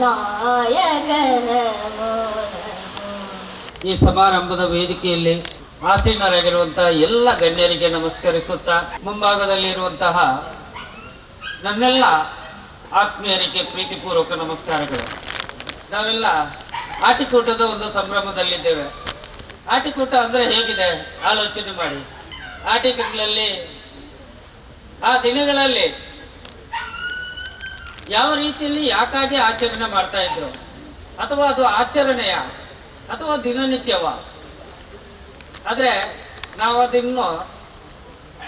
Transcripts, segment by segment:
ನಾಯಕನ ಈ ಸಮಾರಂಭದ ವೇದಿಕೆಯಲ್ಲಿ ಆಸೀನರಾಗಿರುವಂತಹ ಎಲ್ಲ ಗಣ್ಯರಿಗೆ ನಮಸ್ಕರಿಸುತ್ತಾ ಮುಂಭಾಗದಲ್ಲಿರುವಂತಹ ನನ್ನೆಲ್ಲ ಆತ್ಮೀಯರಿಗೆ ಪ್ರೀತಿಪೂರ್ವಕ ನಮಸ್ಕಾರಗಳು. ನಾವೆಲ್ಲ ಆಟಿಕೂಟದ ಒಂದು ಸಂಭ್ರಮದಲ್ಲಿದ್ದೇವೆ. ಆಟಿಕೂಟ ಅಂದರೆ ಹೇಗಿದೆ ಆಲೋಚನೆ ಮಾಡಿ. ಆಟಿಕೆಗಳಲ್ಲಿ ಆ ದಿನಗಳಲ್ಲಿ ಯಾವ ರೀತಿಯಲ್ಲಿ ಯಾಕಾಗಿ ಆಚರಣೆ ಮಾಡ್ತಾ ಇದ್ರು, ಅಥವಾ ಅದು ಆಚರಣೆಯ ಅಥವಾ ದಿನನಿತ್ಯವ. ಆದರೆ ನಾವು ಅದನ್ನು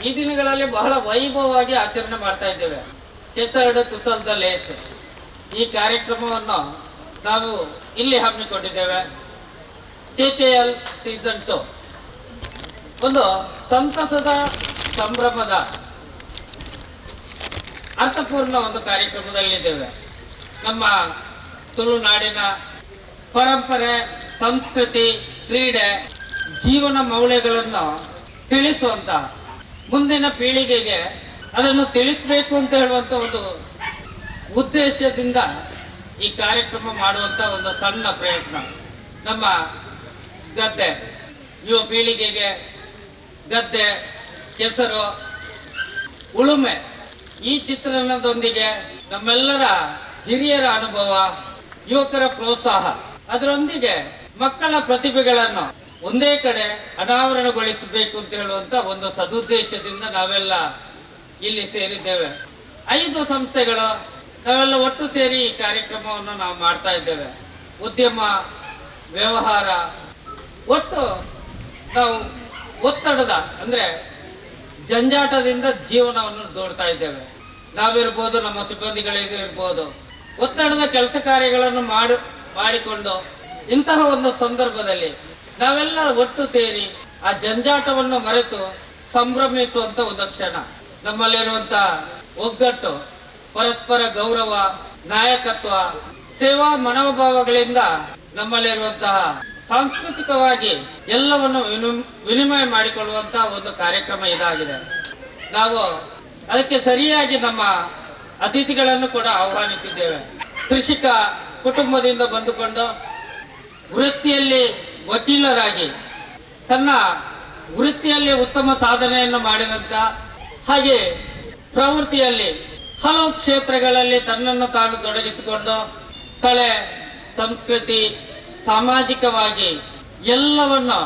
ಈ ದಿನಗಳಲ್ಲಿ ಬಹಳ ವೈಭವವಾಗಿ ಆಚರಣೆ ಮಾಡ್ತಾ ಇದ್ದೇವೆ. ಕೆಸರಡು ಕುಸಲದ ಲೇಸ್ ಈ ಕಾರ್ಯಕ್ರಮವನ್ನು ನಾವು ಇಲ್ಲಿ ಹಮ್ಮಿಕೊಂಡಿದ್ದೇವೆ. KKL ಸೀಸನ್ 2 ಒಂದು ಸಂತಸದ ಸಂಭ್ರಮದ ಅರ್ಥಪೂರ್ಣ ಒಂದು ಕಾರ್ಯಕ್ರಮದಲ್ಲಿದ್ದೇವೆ. ನಮ್ಮ ತುಳುನಾಡಿನ ಪರಂಪರೆ, ಸಂಸ್ಕೃತಿ, ಕ್ರೀಡೆ, ಜೀವನ ಮೌಲ್ಯಗಳನ್ನು ತಿಳಿಸುವಂತ, ಮುಂದಿನ ಪೀಳಿಗೆಗೆ ಅದನ್ನು ತಿಳಿಸಬೇಕು ಅಂತ ಹೇಳುವಂತ ಒಂದು ಉದ್ದೇಶದಿಂದ ಈ ಕಾರ್ಯಕ್ರಮ ಮಾಡುವಂತ ಒಂದು ಸಣ್ಣ ಪ್ರಯತ್ನ. ನಮ್ಮ ಗದ್ದೆ, ಯುವ ಪೀಳಿಗೆಗೆ ಗದ್ದೆ, ಕೆಸರು, ಉಳುಮೆ ಈ ಚಿತ್ರಣದೊಂದಿಗೆ ನಮ್ಮೆಲ್ಲರ ಹಿರಿಯರ ಅನುಭವ, ಯುವಕರ ಪ್ರೋತ್ಸಾಹ, ಅದರೊಂದಿಗೆ ಮಕ್ಕಳ ಪ್ರತಿಭೆಗಳನ್ನು ಒಂದೇ ಕಡೆ ಅನಾವರಣಗೊಳಿಸಬೇಕು ಅಂತ ಹೇಳುವಂತ ಒಂದು ಸದುದ್ದೇಶದಿಂದ ನಾವೆಲ್ಲ ಇಲ್ಲಿ ಸೇರಿದ್ದೇವೆ. 5 ಸಂಸ್ಥೆಗಳು ನಾವೆಲ್ಲ ಒಟ್ಟು ಸೇರಿ ಈ ಕಾರ್ಯಕ್ರಮವನ್ನು ನಾವು ಮಾಡ್ತಾ ಇದ್ದೇವೆ. ಉದ್ಯಮ, ವ್ಯವಹಾರ, ಒಟ್ಟು ನಾವು ಒತ್ತಡದ ಅಂದ್ರೆ ಜಂಜಾಟದಿಂದ ಜೀವನವನ್ನು ದೋಡ್ತಾ ಇದ್ದೇವೆ. ನಾವಿರ್ಬೋದು, ನಮ್ಮ ಸಿಬ್ಬಂದಿಗಳಿರ್ಬೋದು, ಒತ್ತಡದ ಕೆಲಸ ಕಾರ್ಯಗಳನ್ನು ಮಾಡಿಕೊಂಡು ಇಂತಹ ಒಂದು ಸಂದರ್ಭದಲ್ಲಿ ನಾವೆಲ್ಲ ಒಟ್ಟು ಸೇರಿ ಆ ಜಂಜಾಟವನ್ನು ಮರೆತು ಸಂಭ್ರಮಿಸುವಂತ ಒಂದು ಕ್ಷಣ. ನಮ್ಮಲ್ಲಿರುವಂತ ಒಗ್ಗಟ್ಟು, ಪರಸ್ಪರ ಗೌರವ, ನಾಯಕತ್ವ, ಸೇವಾ ಮನೋಭಾವಗಳಿಂದ ನಮ್ಮಲ್ಲಿರುವಂತಹ ಸಾಂಸ್ಕೃತಿಕವಾಗಿ ಎಲ್ಲವನ್ನು ವಿನಿಮಯ ಮಾಡಿಕೊಳ್ಳುವಂತಹ ಒಂದು ಕಾರ್ಯಕ್ರಮ ಇದಾಗಿದೆ. ನಾವು ಅದಕ್ಕೆ ಸರಿಯಾಗಿ ನಮ್ಮ ಅತಿಥಿಗಳನ್ನು ಕೂಡ ಆಹ್ವಾನಿಸಿದ್ದೇವೆ. ಕೃಷಿಕ ಕುಟುಂಬದಿಂದ ಬಂದುಕೊಂಡು ವೃತ್ತಿಯಲ್ಲಿ ವಕೀಲರಾಗಿ ತನ್ನ ವೃತ್ತಿಯಲ್ಲಿ ಉತ್ತಮ ಸಾಧನೆಯನ್ನು ಮಾಡಿದಂತ, ಹಾಗೆ ಪ್ರವೃತ್ತಿಯಲ್ಲಿ ಹಲವು ಕ್ಷೇತ್ರಗಳಲ್ಲಿ ತನ್ನನ್ನು ತಾನು ತೊಡಗಿಸಿಕೊಂಡು ಕಲೆ, ಸಂಸ್ಕೃತಿ, ಸಾಮಾಜಿಕವಾಗಿ ಎಲ್ಲವನ್ನು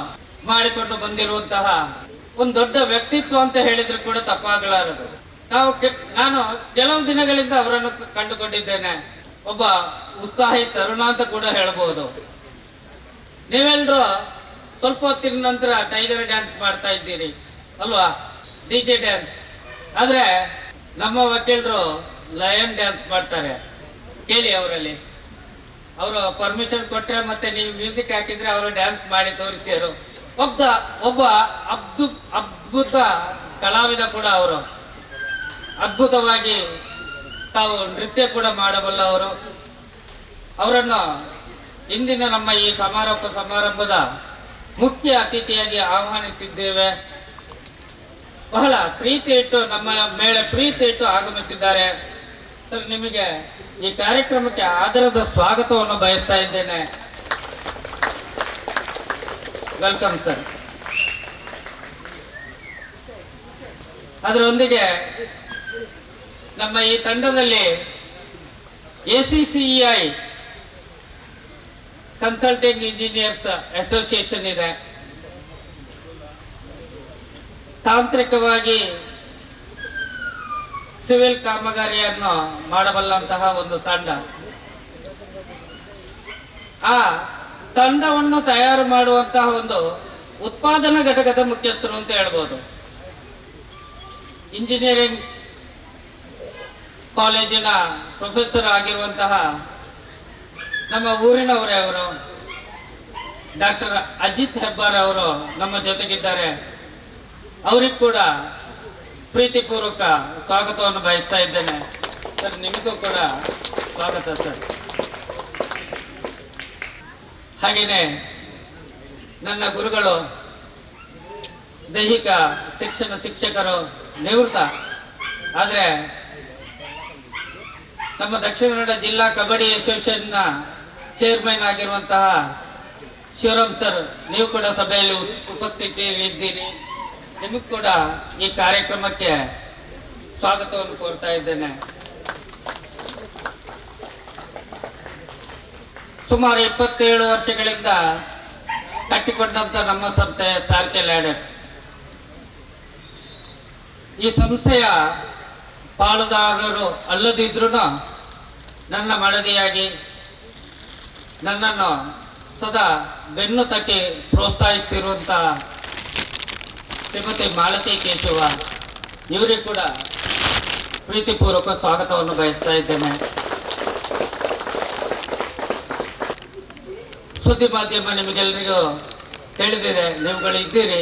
ಮಾಡಿಕೊಂಡು ಬಂದಿರುವಂತಹ ಒಂದು ದೊಡ್ಡ ವ್ಯಕ್ತಿತ್ವ ಅಂತ ಹೇಳಿದ್ರು ಕೂಡ ತಪ್ಪಾಗಲಾರದು. ನಾನು ಕೆಲವು ದಿನಗಳಿಂದ ಅವರನ್ನು ಕಂಡುಕೊಂಡಿದ್ದೇನೆ. ಒಬ್ಬ ಉತ್ಸಾಹಿ ತರುಣ ಅಂತ ಕೂಡ ಹೇಳ್ಬೋದು. ನೀವೆಲ್ಲರೂ ಸ್ವಲ್ಪ ಹೊತ್ತಿನ ನಂತರ ಟೈಗರ್ ಡ್ಯಾನ್ಸ್ ಮಾಡ್ತಾ ಇದ್ದೀರಿ ಅಲ್ವಾ, DJ ಡ್ಯಾನ್ಸ್. ಆದ್ರೆ ನಮ್ಮ ವಕೀಲರು ಲಯನ್ ಡ್ಯಾನ್ಸ್ ಮಾಡ್ತಾರೆ. ಕೇಳಿ ಅವರಲ್ಲಿ, ಅವರು ಪರ್ಮಿಷನ್ ಕೊಟ್ಟರೆ ಮತ್ತೆ ನೀವು ಮ್ಯೂಸಿಕ್ ಹಾಕಿದ್ರೆ ಅವರು ಡ್ಯಾನ್ಸ್ ಮಾಡಿ ತೋರಿಸಿದರು. ಒಬ್ಬ ಅದ್ಭುತ ಕಲಾವಿದ ಕೂಡ ಅವರು. ಅದ್ಭುತವಾಗಿ ತಾವು ನೃತ್ಯ ಕೂಡ ಮಾಡಬಲ್ಲವರು. ಅವರನ್ನು ಇಂದಿನ ನಮ್ಮ ಈ ಸಮಾರಂಭದ ಮುಖ್ಯ ಅತಿಥಿಯಾಗಿ ಆಹ್ವಾನಿಸಿದ್ದೇವೆ. ಬಹಳ ಪ್ರೀತಿ ಇಟ್ಟು, ನಮ್ಮ ಮೇಲೆ ಪ್ರೀತಿ ಇಟ್ಟು ಆಗಮಿಸಿದ್ದಾರೆ. ಸರ್, ನಿಮಗೆ ಈ ಕಾರ್ಯಕ್ರಮಕ್ಕೆ ಆದರದ ಸ್ವಾಗತವನ್ನು ಬಯಸ್ತಾ ಇದ್ದೇನೆ. Welcome sir. ಅದರೊಂದಿಗೆ ನಮ್ಮ ಈ ತಂಡದಲ್ಲಿ ACCEI ಕನ್ಸಲ್ಟಿಂಗ್ ಇಂಜಿನಿಯರ್ಸ್ ಅಸೋಸಿಯೇಷನ್ ಇದೆ. ತಾಂತ್ರಿಕವಾಗಿ ಸಿವಿಲ್ ಕಾಮಗಾರಿಯನ್ನು ಮಾಡಬಲ್ಲಂತಹ ಒಂದು ತಂಡ. ಆ ತಂಡವನ್ನು ತಯಾರು ಮಾಡುವಂತಹ ಒಂದು ಉತ್ಪಾದನಾ ಘಟಕದ ಮುಖ್ಯಸ್ಥರು ಅಂತ ಹೇಳ್ಬೋದು. ಇಂಜಿನಿಯರಿಂಗ್ ಕಾಲೇಜಿನ ಪ್ರೊಫೆಸರ್ ಆಗಿರುವಂತಹ ನಮ್ಮ ಊರಿನವರೇ ಅವರು ಡಾಕ್ಟರ್ ಅಜಿತ್ ಹೆಬ್ಬಾರ್ ಅವರು ನಮ್ಮ ಜೊತೆಗಿದ್ದಾರೆ. ಅವ್ರಿಗೆ ಕೂಡ ಪ್ರೀತಿಪೂರ್ವಕ ಸ್ವಾಗತವನ್ನು ಬಯಸ್ತಾ ಇದ್ದೇನೆ. ಸರ್, ನಿಮಗೂ ಕೂಡ ಸ್ವಾಗತ ಸರ್. ಹಾಗೆಯೇ ನನ್ನ ಗುರುಗಳು, ದೈಹಿಕ ಶಿಕ್ಷಕರು, ನಿವೃತ್ತ, ಆದರೆ ನಮ್ಮ ದಕ್ಷಿಣ ಕನ್ನಡ ಜಿಲ್ಲಾ ಕಬಡ್ಡಿ ಅಸೋಸಿಯೇಷನ್ನ ಚೇರ್ಮನ್ ಆಗಿರುವಂತಹ ಶಿವರಾಮ್ ಸರ್, ನೀವು ಕೂಡ ಸಭೆಯಲ್ಲಿ ಉಪಸ್ಥಿತಿ ಇದ್ದೀರಿ. ನಿಮಗೂ ಕೂಡ ಈ ಕಾರ್ಯಕ್ರಮಕ್ಕೆ ಸ್ವಾಗತವನ್ನು ಕೋರ್ತಾ ಇದ್ದೇನೆ. ಸುಮಾರು 27 ವರ್ಷಗಳಿಂದ ಕಟ್ಟಿಕೊಂಡಂತ ನಮ್ಮ ಸಂಸ್ಥೆ ಸಾರ್ಕೆ ಲ್ಯಾಡರ್ಸ್. ಈ ಸಂಸ್ಥೆಯ ಪಾಲುದಾರರು ಅಲ್ಲದಿದ್ರೂ ನನ್ನ ಮಡದಿಯಾಗಿ ನನ್ನನ್ನು ಸದಾ ಬೆನ್ನು ತಟ್ಟಿ ಪ್ರೋತ್ಸಾಹಿಸಿರುವಂಥ ಶ್ರೀಮತಿ ಮಾಲತಿ ಕೇಶವ, ಇವರಿಗೂ ಕೂಡ ಪ್ರೀತಿಪೂರ್ವಕ ಸ್ವಾಗತವನ್ನು ಬಯಸ್ತಾ ಇದ್ದೇನೆ. ಸುದ್ದಿ ಮಾಧ್ಯಮ ನಿಮಗೆಲ್ಲರಿಗೂ ತಿಳಿದಿದೆ, ನೀವುಗಳು ಇದ್ದೀರಿ.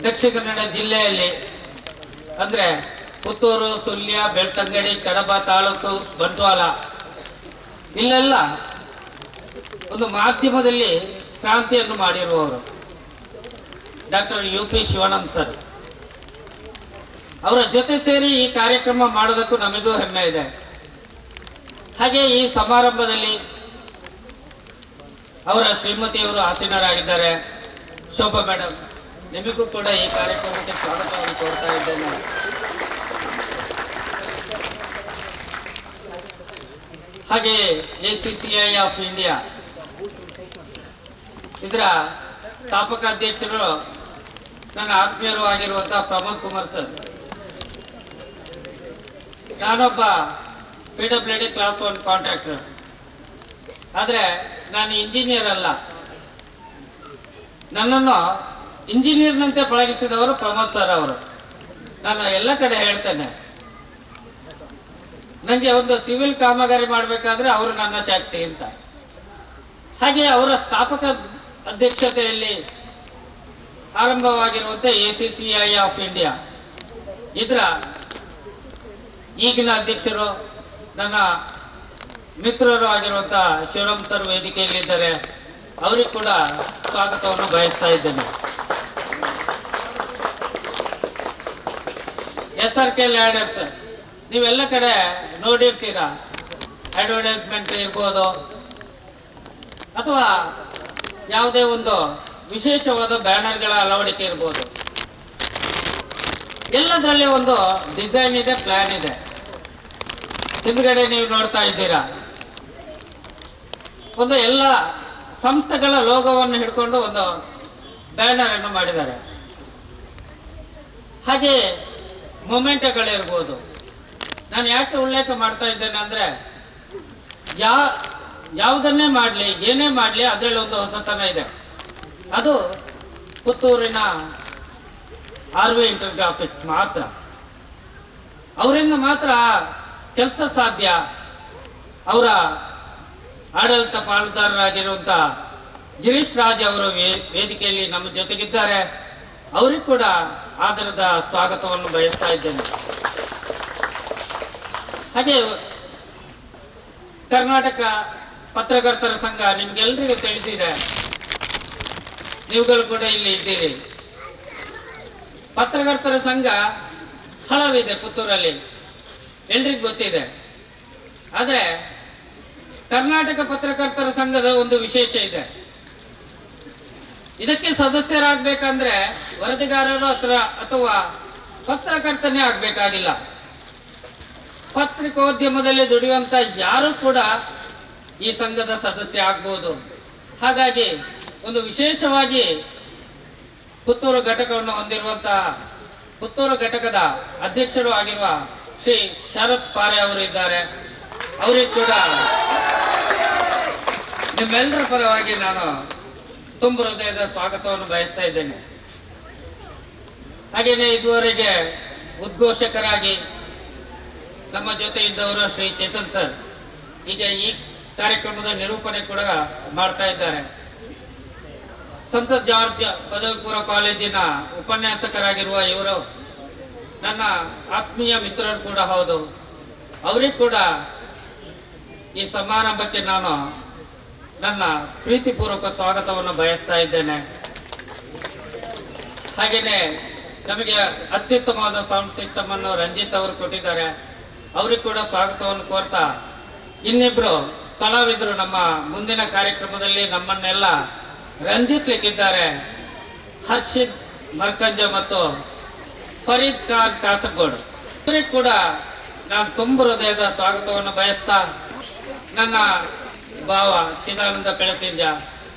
ದಕ್ಷಿಣ ಕನ್ನಡ ಜಿಲ್ಲೆಯಲ್ಲಿ ಅಂದರೆ ಪುತ್ತೂರು, ಸುಳ್ಯ, ಬೆಳ್ತಂಗಡಿ, ಕಡಬ ತಾಲೂಕು, ಬಂಟ್ವಾಳ ಇಲ್ಲೆಲ್ಲ ಒಂದು ಮಾಧ್ಯಮದಲ್ಲಿ ಕ್ರಾಂತಿಯನ್ನು ಮಾಡಿರುವವರು ಡಾಕ್ಟರ್ UP ಶಿವಾನಂದ್ ಸರ್. ಅವರ ಜೊತೆ ಸೇರಿ ಈ ಕಾರ್ಯಕ್ರಮ ಮಾಡೋದಕ್ಕೂ ನಮಗೂ ಹೆಮ್ಮೆ ಇದೆ. ಹಾಗೆ ಈ ಸಮಾರಂಭದಲ್ಲಿ ಅವರ ಶ್ರೀಮತಿಯವರು ಆಸೀನರಾಗಿದ್ದಾರೆ, ಶೋಭಾ ಮೇಡಮ್. ನಿಮಗೂ ಕೂಡ ಈ ಕಾರ್ಯಕ್ರಮಕ್ಕೆ ಸ್ವಾಗತವನ್ನು ಕೋರ್ತಾ ಇದ್ದೇನೆ. ಹಾಗೆ ACCI ಆಫ್ ಇಂಡಿಯಾ ಇದರ ಸ್ಥಾಪಕ ಅಧ್ಯಕ್ಷರು ನನ್ನ ಆತ್ಮೀಯರು ಆಗಿರುವಂತಹ ಪ್ರಮೋದ್ ಕುಮಾರ್ ಸರ್. ನಾನೊಬ್ಬ PWD ಕ್ಲಾಸ್ 1 ಕಾಂಟ್ರಾಕ್ಟರ್, ಆದರೆ ನಾನು ಇಂಜಿನಿಯರ್ ಅಲ್ಲ. ನನ್ನನ್ನು ಇಂಜಿನಿಯರ್ನಂತೆ ಪಳಗಿಸಿದವರು ಪ್ರಮೋದ್ ಸರ್ ಅವರು. ನಾನು ಎಲ್ಲ ಕಡೆ ಹೇಳ್ತೇನೆ, ನನಗೆ ಒಂದು ಸಿವಿಲ್ ಕಾಮಗಾರಿ ಮಾಡಬೇಕಾದ್ರೆ ಅವರು ನನ್ನ ಸಾಕ್ಷಿ ಅಂತ. ಹಾಗೆ ಅವರ ಸ್ಥಾಪಕ ಅಧ್ಯಕ್ಷತೆಯಲ್ಲಿ ಆರಂಭವಾಗಿರುವಂತೆ ACCI ಆಫ್ ಇಂಡಿಯಾ ಇದರ ಈಗಿನ ಅಧ್ಯಕ್ಷರು ನನ್ನ ಮಿತ್ರರು ಆಗಿರುವಂತಹ ಶಿವರಾಮ್ ಸರ್ ವೇದಿಕೆಯಲ್ಲಿದ್ದಾರೆ. ಅವರಿಗೂ ಕೂಡ ಸ್ವಾಗತವನ್ನು ಬಯಸ್ತಾ ಇದ್ದೇನೆ. SRK ಲ್ಯಾಡರ್ಸ್ ನೀವೆಲ್ಲ ಕಡೆ ನೋಡಿರ್ತೀರಾ, ಅಡ್ವರ್ಟೈಸ್ಮೆಂಟ್ ಇರ್ಬೋದು ಅಥವಾ ಯಾವುದೇ ಒಂದು ವಿಶೇಷವಾದ ಬ್ಯಾನರ್ಗಳ ಅಳವಡಿಕೆ ಇರ್ಬೋದು. ಎಲ್ಲದರಲ್ಲಿ ಒಂದು ಡಿಸೈನ್ ಇದೆ, ಪ್ಲಾನ್ ಇದೆ. ಹಿಂದ್ಗಡೆ ನೀವು ನೋಡ್ತಾ ಇದ್ದೀರಾ, ಒಂದು ಎಲ್ಲ ಸಂಸ್ಥೆಗಳ ಲೋಗೋವನ್ನು ಹಿಡ್ಕೊಂಡು ಒಂದು ಬ್ಯಾನರ್ ಅನ್ನು ಮಾಡಿದ್ದಾರೆ. ಹಾಗೆ ಮೊಮೆಂಟಗಳಿರ್ಬೋದು. ನಾನು ಯಾಕೆ ಉಲ್ಲೇಖ ಮಾಡ್ತಾ ಇದ್ದೇನೆ ಅಂದರೆ, ಯಾವುದನ್ನೇ ಮಾಡಲಿ, ಏನೇ ಮಾಡಲಿ, ಅದರಲ್ಲಿ ಒಂದು ಹೊಸತನ ಇದೆ. ಅದು ಪುತ್ತೂರಿನ RV ಇಂಟರ್ಗ್ರಾಫಿಕ್ಸ್ ಮಾತ್ರ. ಅವರಿಂದ ಮಾತ್ರ ಕೆಲಸ ಸಾಧ್ಯ. ಅವರ ಆಡಳಿತ ಪಾಲುದಾರರಾಗಿರುವಂಥ ಗಿರೀಶ್ ರಾಜ್ ಅವರು ವೇದಿಕೆಯಲ್ಲಿ ನಮ್ಮ ಜೊತೆಗಿದ್ದಾರೆ. ಅವರಿಗೂ ಕೂಡ ಆದರದ ಸ್ವಾಗತವನ್ನು ಬಯಸ್ತಾ ಇದ್ದೇನೆ. ಹಾಗೆ ಕರ್ನಾಟಕ ಪತ್ರಕರ್ತರ ಸಂಘ ನಿಮ್ಗೆಲ್ರಿಗೂ ತಿಳಿದಿದೆ, ನೀವುಗಳು ಕೂಡ ಇಲ್ಲಿ ಇದ್ದೀರಿ. ಪತ್ರಕರ್ತರ ಸಂಘ ಹಲವಿದೆ ಪುತ್ತೂರಲ್ಲಿ, ಎಲ್ರಿಗೂ ಗೊತ್ತಿದೆ. ಆದರೆ ಕರ್ನಾಟಕ ಪತ್ರಕರ್ತರ ಸಂಘದ ಒಂದು ವಿಶೇಷ ಇದೆ. ಇದಕ್ಕೆ ಸದಸ್ಯರಾಗಬೇಕಂದ್ರೆ ವರದಿಗಾರರು ಅಥವಾ ಪತ್ರಕರ್ತನೇ ಆಗಬೇಕಾಗಿಲ್ಲ. ಪತ್ರಿಕೋದ್ಯಮದಲ್ಲಿ ದುಡಿಯುವಂತ ಯಾರು ಕೂಡ ಈ ಸಂಘದ ಸದಸ್ಯ ಆಗ್ಬೋದು. ಹಾಗಾಗಿ ಒಂದು ವಿಶೇಷವಾಗಿ ಪುತ್ತೂರು ಘಟಕವನ್ನು ಹೊಂದಿರುವಂತಹ ಪುತ್ತೂರು ಘಟಕದ ಅಧ್ಯಕ್ಷರು ಆಗಿರುವ ಶ್ರೀ ಶರತ್ ಪಾರೆ ಅವರು ಇದ್ದಾರೆ. ಅವರಿಗೂ ಕೂಡ ನಿಮ್ಮೆಲ್ಲರ ಪರವಾಗಿ ನಾನು ತುಂಬ ಹೃದಯದ ಸ್ವಾಗತವನ್ನು ಬಯಸ್ತಾ ಇದ್ದೇನೆ. ಹಾಗೆಯೇ ಇದುವರೆಗೆ ಉದ್ಘೋಷಕರಾಗಿ ನಮ್ಮ ಜೊತೆ ಇದ್ದವರು ಶ್ರೀ ಚೇತನ್ ಸರ್ ಈಗ ಈ ಕಾರ್ಯಕ್ರಮದ ನಿರೂಪಣೆ ಕೂಡ ಮಾಡ್ತಾ ಇದ್ದಾರೆ. ಸಂತ ಜಾರ್ಜ್ ಪದವಿ ಪೂರ್ವ ಕಾಲೇಜಿನ ಉಪನ್ಯಾಸಕರಾಗಿರುವ ಇವರು ನನ್ನ ಆತ್ಮೀಯ ಮಿತ್ರರು ಕೂಡ ಹೌದು. ಅವರಿಗೂ ಕೂಡ ಈ ಸಮಾರಂಭಕ್ಕೆ ನಾನು ನನ್ನ ಪ್ರೀತಿಪೂರ್ವಕ ಸ್ವಾಗತವನ್ನು ಬಯಸ್ತಾ ಇದ್ದೇನೆ. ಹಾಗೆಯೇ ನಮಗೆ ಅತ್ಯುತ್ತಮವಾದ ಸೌಂಡ್ ಸಿಸ್ಟಮ್ ಅನ್ನು ರಂಜಿತ್ ಅವರು ಕೊಟ್ಟಿದ್ದಾರೆ. ಅವ್ರಿಗೆ ಕೂಡ ಸ್ವಾಗತವನ್ನು ಕೋರ್ತಾ, ಇನ್ನಿಬ್ರು ಕಲಾವಿದರು ನಮ್ಮ ಮುಂದಿನ ಕಾರ್ಯಕ್ರಮದಲ್ಲಿ ನಮ್ಮನ್ನೆಲ್ಲ ರಂಜಿಸ್ಲಿಕ್ಕಿದ್ದಾರೆ. ಹರ್ಷಿತ್ ಮರ್ಕಂಜ ಮತ್ತು ಫರೀದ್ ಖಾನ್ ಕಾಸರಗೋಡು. ಇವರಿಗೆ ಕೂಡ ನಾನು ತುಂಬ ಹೃದಯದ ಸ್ವಾಗತವನ್ನು ಬಯಸ್ತಾ, ನನ್ನ ಭಾವ ಚಿದಾನಂದ ಬೆಳತಿಂಜ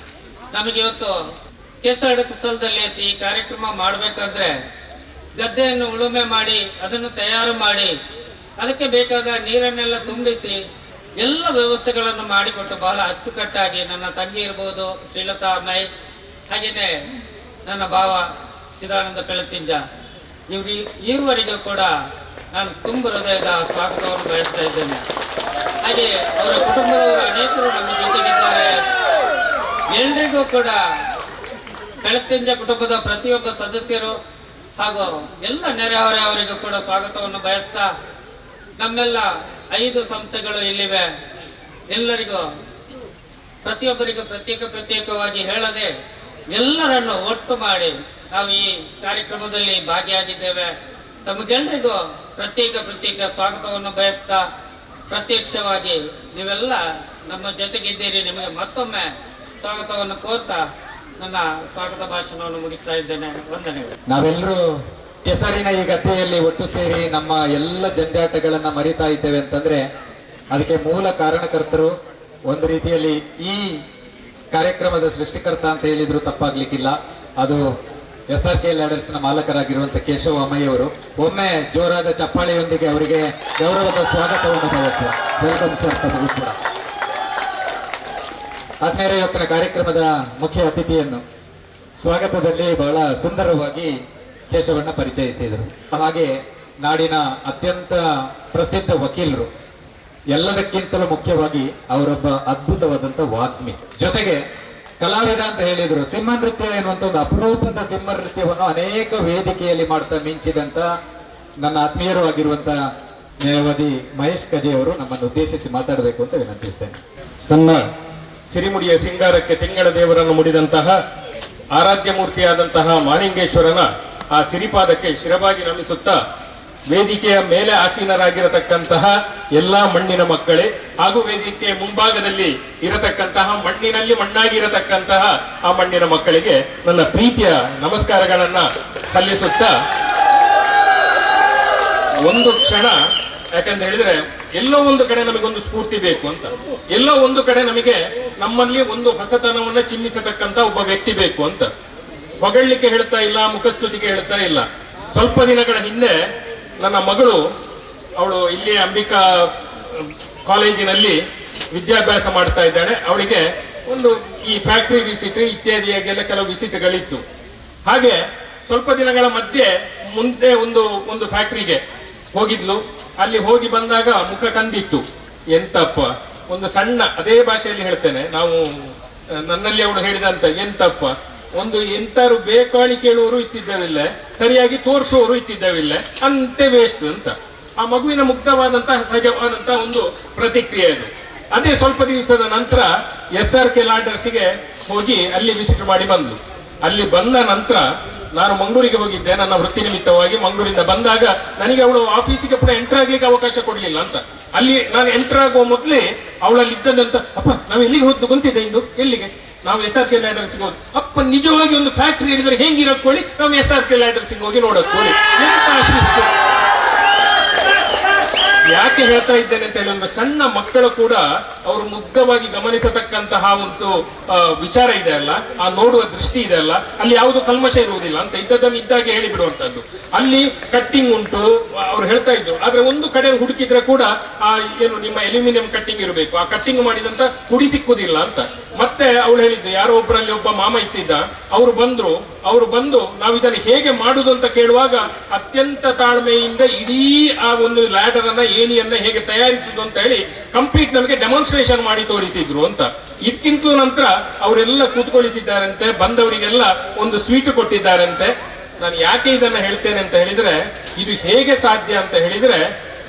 ನಮಗಿವತ್ತು ಕೇಸರಡು ಕುಸಲದಲ್ಲಿ ಈ ಕಾರ್ಯಕ್ರಮ ಮಾಡಬೇಕಂದ್ರೆ ಗದ್ದೆಯನ್ನು ಉಳುಮೆ ಮಾಡಿ ಅದನ್ನು ತಯಾರು ಮಾಡಿ ಅದಕ್ಕೆ ಬೇಕಾದ ನೀರನ್ನೆಲ್ಲ ತುಂಬಿಸಿ ಎಲ್ಲ ವ್ಯವಸ್ಥೆಗಳನ್ನು ಮಾಡಿಕೊಟ್ಟು ಬಹಳ ಅಚ್ಚುಕಟ್ಟಾಗಿ ನನ್ನ ತಂಗಿ ಇರ್ಬೋದು ಶ್ರೀಲತಾ ಮೈ, ಹಾಗೆಯೇ ನನ್ನ ಭಾವ ಚಿದಾನಂದ ಬೆಳತಿಂಜ ಇವರಿಗೂ ಕೂಡ ನಾನು ತುಂಬ ಹೃದಯದ ಸ್ವಾಗತವನ್ನು ಬಯಸ್ತಾ ಇದ್ದೇನೆ. ಹಾಗೆ ಅವರ ಕುಟುಂಬದವರು ಅನೇಕರು ನಮ್ಮ ಜೊತೆಗಿದ್ದಾರೆ. ಎಲ್ರಿಗೂ ಕೂಡ ಬೆಳತಿಂಜ ಕುಟುಂಬದ ಪ್ರತಿಯೊಬ್ಬ ಸದಸ್ಯರು ಹಾಗೂ ಎಲ್ಲ ನೆರೆಹೊರೆಯವರಿಗೂ ಕೂಡ ಸ್ವಾಗತವನ್ನು ಬಯಸ್ತಾ, ನಮ್ಮೆಲ್ಲ 5 ಸಂಸ್ಥೆಗಳು ಇಲ್ಲಿವೆ. ಎಲ್ಲರಿಗೂ ಪ್ರತಿಯೊಬ್ಬರಿಗೂ ಪ್ರತ್ಯೇಕವಾಗಿ ಹೇಳದೆ ಎಲ್ಲರನ್ನು ಒಟ್ಟು ಮಾಡಿ ನಾವು ಈ ಕಾರ್ಯಕ್ರಮದಲ್ಲಿ ಭಾಗಿಯಾಗಿದ್ದೇವೆ. ತಮಗೆಲ್ಲರಿಗೂ ಪ್ರತ್ಯೇಕ ಸ್ವಾಗತವನ್ನು ಬಯಸ್ತಾ, ಪ್ರತ್ಯಕ್ಷವಾಗಿ ನೀವೆಲ್ಲ ನಮ್ಮ ಜೊತೆಗಿದ್ದೀರಿ. ನಿಮಗೆ ಮತ್ತೊಮ್ಮೆ ಸ್ವಾಗತವನ್ನು ಕೋರ್ತಾ ನನ್ನ ಸ್ವಾಗತ ಭಾಷಣವನ್ನು ಮುಗಿಸ್ತಾ ಇದ್ದೇನೆ. ವಂದನೆಗಳು. ನಾವೆಲ್ಲರೂ ಕೆಸರಿನ ಈ ಗದ್ದೆಯಲ್ಲಿ ಒಟ್ಟು ಸೇರಿ ನಮ್ಮ ಎಲ್ಲ ಜಂಜಾಟಗಳನ್ನ ಮರಿತಾ ಇದ್ದೇವೆ ಅಂತಂದ್ರೆ ಅದಕ್ಕೆ ಮೂಲ ಕಾರಣಕರ್ತರು ಒಂದು ರೀತಿಯಲ್ಲಿ ಈ ಕಾರ್ಯಕ್ರಮದ ಸೃಷ್ಟಿಕರ್ತ ಅಂತ ಹೇಳಿದ್ರು ತಪ್ಪಾಗ್ಲಿಕ್ಕಿಲ್ಲ. ಅದು SRK ಲ್ಯಾಡರ್ಸ್ನ ಮಾಲಕರಾಗಿರುವಂತ ಕೇಶವ ಅಮ್ಮಯ್ಯವರು. ಒಮ್ಮೆ ಜೋರಾದ ಚಪ್ಪಾಳೆಯೊಂದಿಗೆ ಅವರಿಗೆ ಗೌರವದ ಸ್ವಾಗತವನ್ನು ಬಯಸುವ. Welcome sir. ತಮಗೂ ಕೂಡ ಆದ್ಮೇಲೆ ಇವತ್ತಿನ ಕಾರ್ಯಕ್ರಮದ ಮುಖ್ಯ ಅತಿಥಿಯನ್ನು ಸ್ವಾಗತದಲ್ಲಿ ಬಹಳ ಸುಂದರವಾಗಿ ಕೇಶವಣ್ಣ ಪರಿಚಯಿಸಿದರು. ಹಾಗೆ ನಾಡಿನ ಅತ್ಯಂತ ಪ್ರಸಿದ್ಧ ವಕೀಲರು, ಎಲ್ಲದಕ್ಕಿಂತಲೂ ಮುಖ್ಯವಾಗಿ ಅವರೊಬ್ಬ ಅದ್ಭುತವಾದಂತ ವಾಗ್ಮಿ, ಜೊತೆಗೆ ಕಲಾವಿದ ಅಂತ ಹೇಳಿದ್ರು. ಸಿಂಹ ನೃತ್ಯ ಎನ್ನುವಂತ ಒಂದು ಅಪರೂಪದ ಸಿಂಹ ನೃತ್ಯವನ್ನು ಅನೇಕ ವೇದಿಕೆಯಲ್ಲಿ ಮಾಡ್ತಾ ಮಿಂಚಿದಂತ ನನ್ನ ಆತ್ಮೀಯರು ಆಗಿರುವಂತ ನ್ಯಾಯವಾದಿ ಮಹೇಶ್ ಕಜೆ ಅವರು ನಮ್ಮನ್ನು ಉದ್ದೇಶಿಸಿ ಮಾತಾಡಬೇಕು ಅಂತ ವಿನಂತಿಸ್ತೇನೆ. ತನ್ನ ಸಿರಿಮುಡಿಯ ಸಿಂಗಾರಕ್ಕೆ ತಿಂಗಳ ದೇವರನ್ನು ಮುಡಿದಂತಹ ಆರಾಧ್ಯ ಮೂರ್ತಿಯಾದಂತಹ ಮಾಲಿಂಗೇಶ್ವರನ ಆ ಸಿರಿಪಾದಕ್ಕೆ ಶಿರವಾಗಿ ನಮಿಸುತ್ತಾ, ವೇದಿಕೆಯ ಮೇಲೆ ಆಸೀನರಾಗಿರತಕ್ಕಂತಹ ಎಲ್ಲಾ ಮಣ್ಣಿನ ಮಕ್ಕಳೇ ಹಾಗೂ ವೇದಿಕೆಯ ಮುಂಭಾಗದಲ್ಲಿ ಇರತಕ್ಕಂತಹ ಮಣ್ಣಿನಲ್ಲಿ ಮಣ್ಣಾಗಿರತಕ್ಕಂತಹ ಆ ಮಣ್ಣಿನ ಮಕ್ಕಳಿಗೆ ನನ್ನ ಪ್ರೀತಿಯ ನಮಸ್ಕಾರಗಳನ್ನ ಸಲ್ಲಿಸುತ್ತಾ, ಒಂದು ಕ್ಷಣ, ಯಾಕಂತ ಹೇಳಿದ್ರೆ ಎಲ್ಲೋ ಒಂದು ಕಡೆ ನಮಗೊಂದು ಸ್ಫೂರ್ತಿ ಬೇಕು ಅಂತ, ಎಲ್ಲೋ ಒಂದು ಕಡೆ ನಮಗೆ ನಮ್ಮಲ್ಲಿ ಒಂದು ಹೊಸತನವನ್ನ ಚಿಮ್ಮಿಸತಕ್ಕಂತ ಒಬ್ಬ ವ್ಯಕ್ತಿ ಬೇಕು ಅಂತ. ಹೊಗಳಲಿಕ್ಕೆ ಹೇಳ್ತಾ ಇಲ್ಲ, ಮುಖಸ್ತುತಿಗೆ ಹೇಳ್ತಾ ಇಲ್ಲ. ಸ್ವಲ್ಪ ದಿನಗಳ ಹಿಂದೆ ನನ್ನ ಮಗಳು, ಅವಳು ಇಲ್ಲಿ ಅಂಬಿಕಾ ಕಾಲೇಜಿನಲ್ಲಿ ವಿದ್ಯಾಭ್ಯಾಸ ಮಾಡ್ತಾ ಇದ್ದಾಳೆ. ಅವಳಿಗೆ ಒಂದು ಈ ಫ್ಯಾಕ್ಟರಿ ವಿಸಿಟ್ ಇತ್ಯಾದಿಯಾಗೆಲ್ಲ ಕೆಲವು ವಿಸಿಟ್ಗಳಿತ್ತು. ಹಾಗೆ ಸ್ವಲ್ಪ ದಿನಗಳ ಮಧ್ಯೆ ಮುಂದೆ ಒಂದು ಫ್ಯಾಕ್ಟರಿಗೆ ಹೋಗಿದ್ಲು. ಅಲ್ಲಿ ಹೋಗಿ ಬಂದಾಗ ಮುಖ ಕಂದಿತ್ತು. ಎಂತಪ್ಪ, ಒಂದು ಸಣ್ಣ, ಅದೇ ಭಾಷೆಯಲ್ಲಿ ಹೇಳ್ತೇನೆ, ನನ್ನಲ್ಲಿ ಅವಳು ಹೇಳಿದಂತ, ಎಂತಪ್ಪ, ಒಂದು ಎಂತಾರು ಬೇಕಾಳಿ ಕೇಳುವವರು ಇತ್ತಿದ್ದವಿಲ್ಲ, ಸರಿಯಾಗಿ ತೋರಿಸುವವರು ಇತ್ತಿದ್ದವಿಲ್ಲ, ಅಂತೆ ವೇಸ್ಟ್ ಅಂತ. ಆ ಮಗುವಿನ ಮುಗ್ಧವಾದಂತಹ ಸಹಜವಾದಂತಹ ಒಂದು ಪ್ರತಿಕ್ರಿಯೆ ಅದು. ಅದೇ ಸ್ವಲ್ಪ ದಿವಸದ ನಂತರ SRK ಲ್ಯಾಡರ್ಸ್ಗೆ ಹೋಗಿ ಅಲ್ಲಿ ವಿಸಿಟ್ ಮಾಡಿ ಬಂದ್ಲು. ಅಲ್ಲಿ ಬಂದ ನಂತರ ನಾನು ಮಂಗಳೂರಿಗೆ ಹೋಗಿದ್ದೆ ನನ್ನ ವೃತ್ತಿ ನಿಮಿತ್ತವಾಗಿ. ಮಂಗಳೂರಿಂದ ಬಂದಾಗ ನನಗೆ ಅವಳು ಆಫೀಸಿಗೆ ಕೂಡ ಎಂಟರ್ ಆಗ್ಲಿಕ್ಕೆ ಅವಕಾಶ ಕೊಡ್ಲಿಲ್ಲ ಅಂತ. ಅಲ್ಲಿ ನಾನು ಎಂಟರ್ ಆಗುವ ಮೊದಲೇ ಅವಳಲ್ಲಿ ಇದ್ದದಂತ, ಅಪ್ಪ ನಾವು ಎಲ್ಲಿಗೆ ಹೋದ್ದು ಗೊತ್ತಿದೆ, ಇಂದು ಎಲ್ಲಿಗೆ, ನಾವು SRK ಲ್ಯಾಡರ್ಸ್ಗೆ ಹೋದ್. ಅಪ್ಪ ನಿಜವಾಗಿ ಒಂದು ಫ್ಯಾಕ್ಟರಿ ಹೇಳಿದ್ರೆ ಹೆಂಗಿರಕೊಳ್ಳಿ, ನಾವು SRK ಲ್ಯಾಡರ್ಸ್ಗೆ ಹೋಗಿ ನೋಡೋಕೊಳ್ಳಿ. ಎಂತ ಶಿಸ್ತು. ಯಾಕೆ ಹೇಳ್ತಾ ಇದ್ದೇನೆ ಅಂತ ಹೇಳಿದ್ರೆ, ಸಣ್ಣ ಮಕ್ಕಳು ಕೂಡ ಅವರು ಮುಗ್ಧವಾಗಿ ಗಮನಿಸತಕ್ಕಂತಹ ಒಂದು ವಿಚಾರ ಇದೆ ಅಲ್ಲ, ಆ ನೋಡುವ ದೃಷ್ಟಿ ಇದೆ ಅಲ್ಲ, ಅಲ್ಲಿ ಯಾವುದು ಕಲ್ಮಶ ಇರುವುದಿಲ್ಲ ಅಂತ, ಇದ್ದದನ್ನು ಇದ್ದಾಗೆ ಹೇಳಿಬಿಡುವಂತದ್ದು. ಅಲ್ಲಿ ಕಟ್ಟಿಂಗ್ ಉಂಟು, ಅವ್ರು ಹೇಳ್ತಾ ಇದ್ರು. ಆದ್ರೆ ಒಂದು ಕಡೆ ಹುಡುಕಿದ್ರೆ ಕೂಡ ಆ ಏನು ನಿಮ್ಮ ಅಲ್ಯೂಮಿನಿಯಂ ಕಟ್ಟಿಂಗ್ ಇರಬೇಕು, ಆ ಕಟ್ಟಿಂಗ್ ಮಾಡಿದಂತ ಹುಡಿ ಸಿಕ್ಕುದಿಲ್ಲ ಅಂತ. ಮತ್ತೆ ಅವಳು ಹೇಳಿದ್ದು, ಯಾರೋ ಒಬ್ಬರಲ್ಲಿ ಒಬ್ಬ ಮಾಮ ಇತ್ತಿದ್ದ, ಅವರು ಬಂದು ನಾವು ಇದನ್ನು ಹೇಗೆ ಮಾಡುದು ಅಂತ ಕೇಳುವಾಗ ಅತ್ಯಂತ ತಾಳ್ಮೆಯಿಂದ ಇಡೀ ಆ ಒಂದು ಲ್ಯಾಡರ್ ಅನ್ನ, ಏಣಿಯನ್ನ ಹೇಗೆ ತಯಾರಿಸುದು ಅಂತ ಹೇಳಿ ಕಂಪ್ಲೀಟ್ ನಮಗೆ ಡೆಮಾನ್ಸ್ಟ್ರೇಷನ್ ಮಾಡಿ ತೋರಿಸಿದ್ರು ಅಂತ. ಇದಕ್ಕಿಂತಲೂ ನಂತರ ಅವರೆಲ್ಲ ಕೂತ್ಕೊಳ್ಳಿಸಿದ್ದಾರಂತೆ, ಬಂದವರಿಗೆಲ್ಲ ಒಂದು ಸ್ವೀಟ್ ಕೊಟ್ಟಿದ್ದಾರಂತೆ. ನಾನು ಯಾಕೆ ಇದನ್ನ ಹೇಳ್ತೇನೆ ಅಂತ ಹೇಳಿದ್ರೆ, ಇದು ಹೇಗೆ ಸಾಧ್ಯ ಅಂತ ಹೇಳಿದ್ರೆ,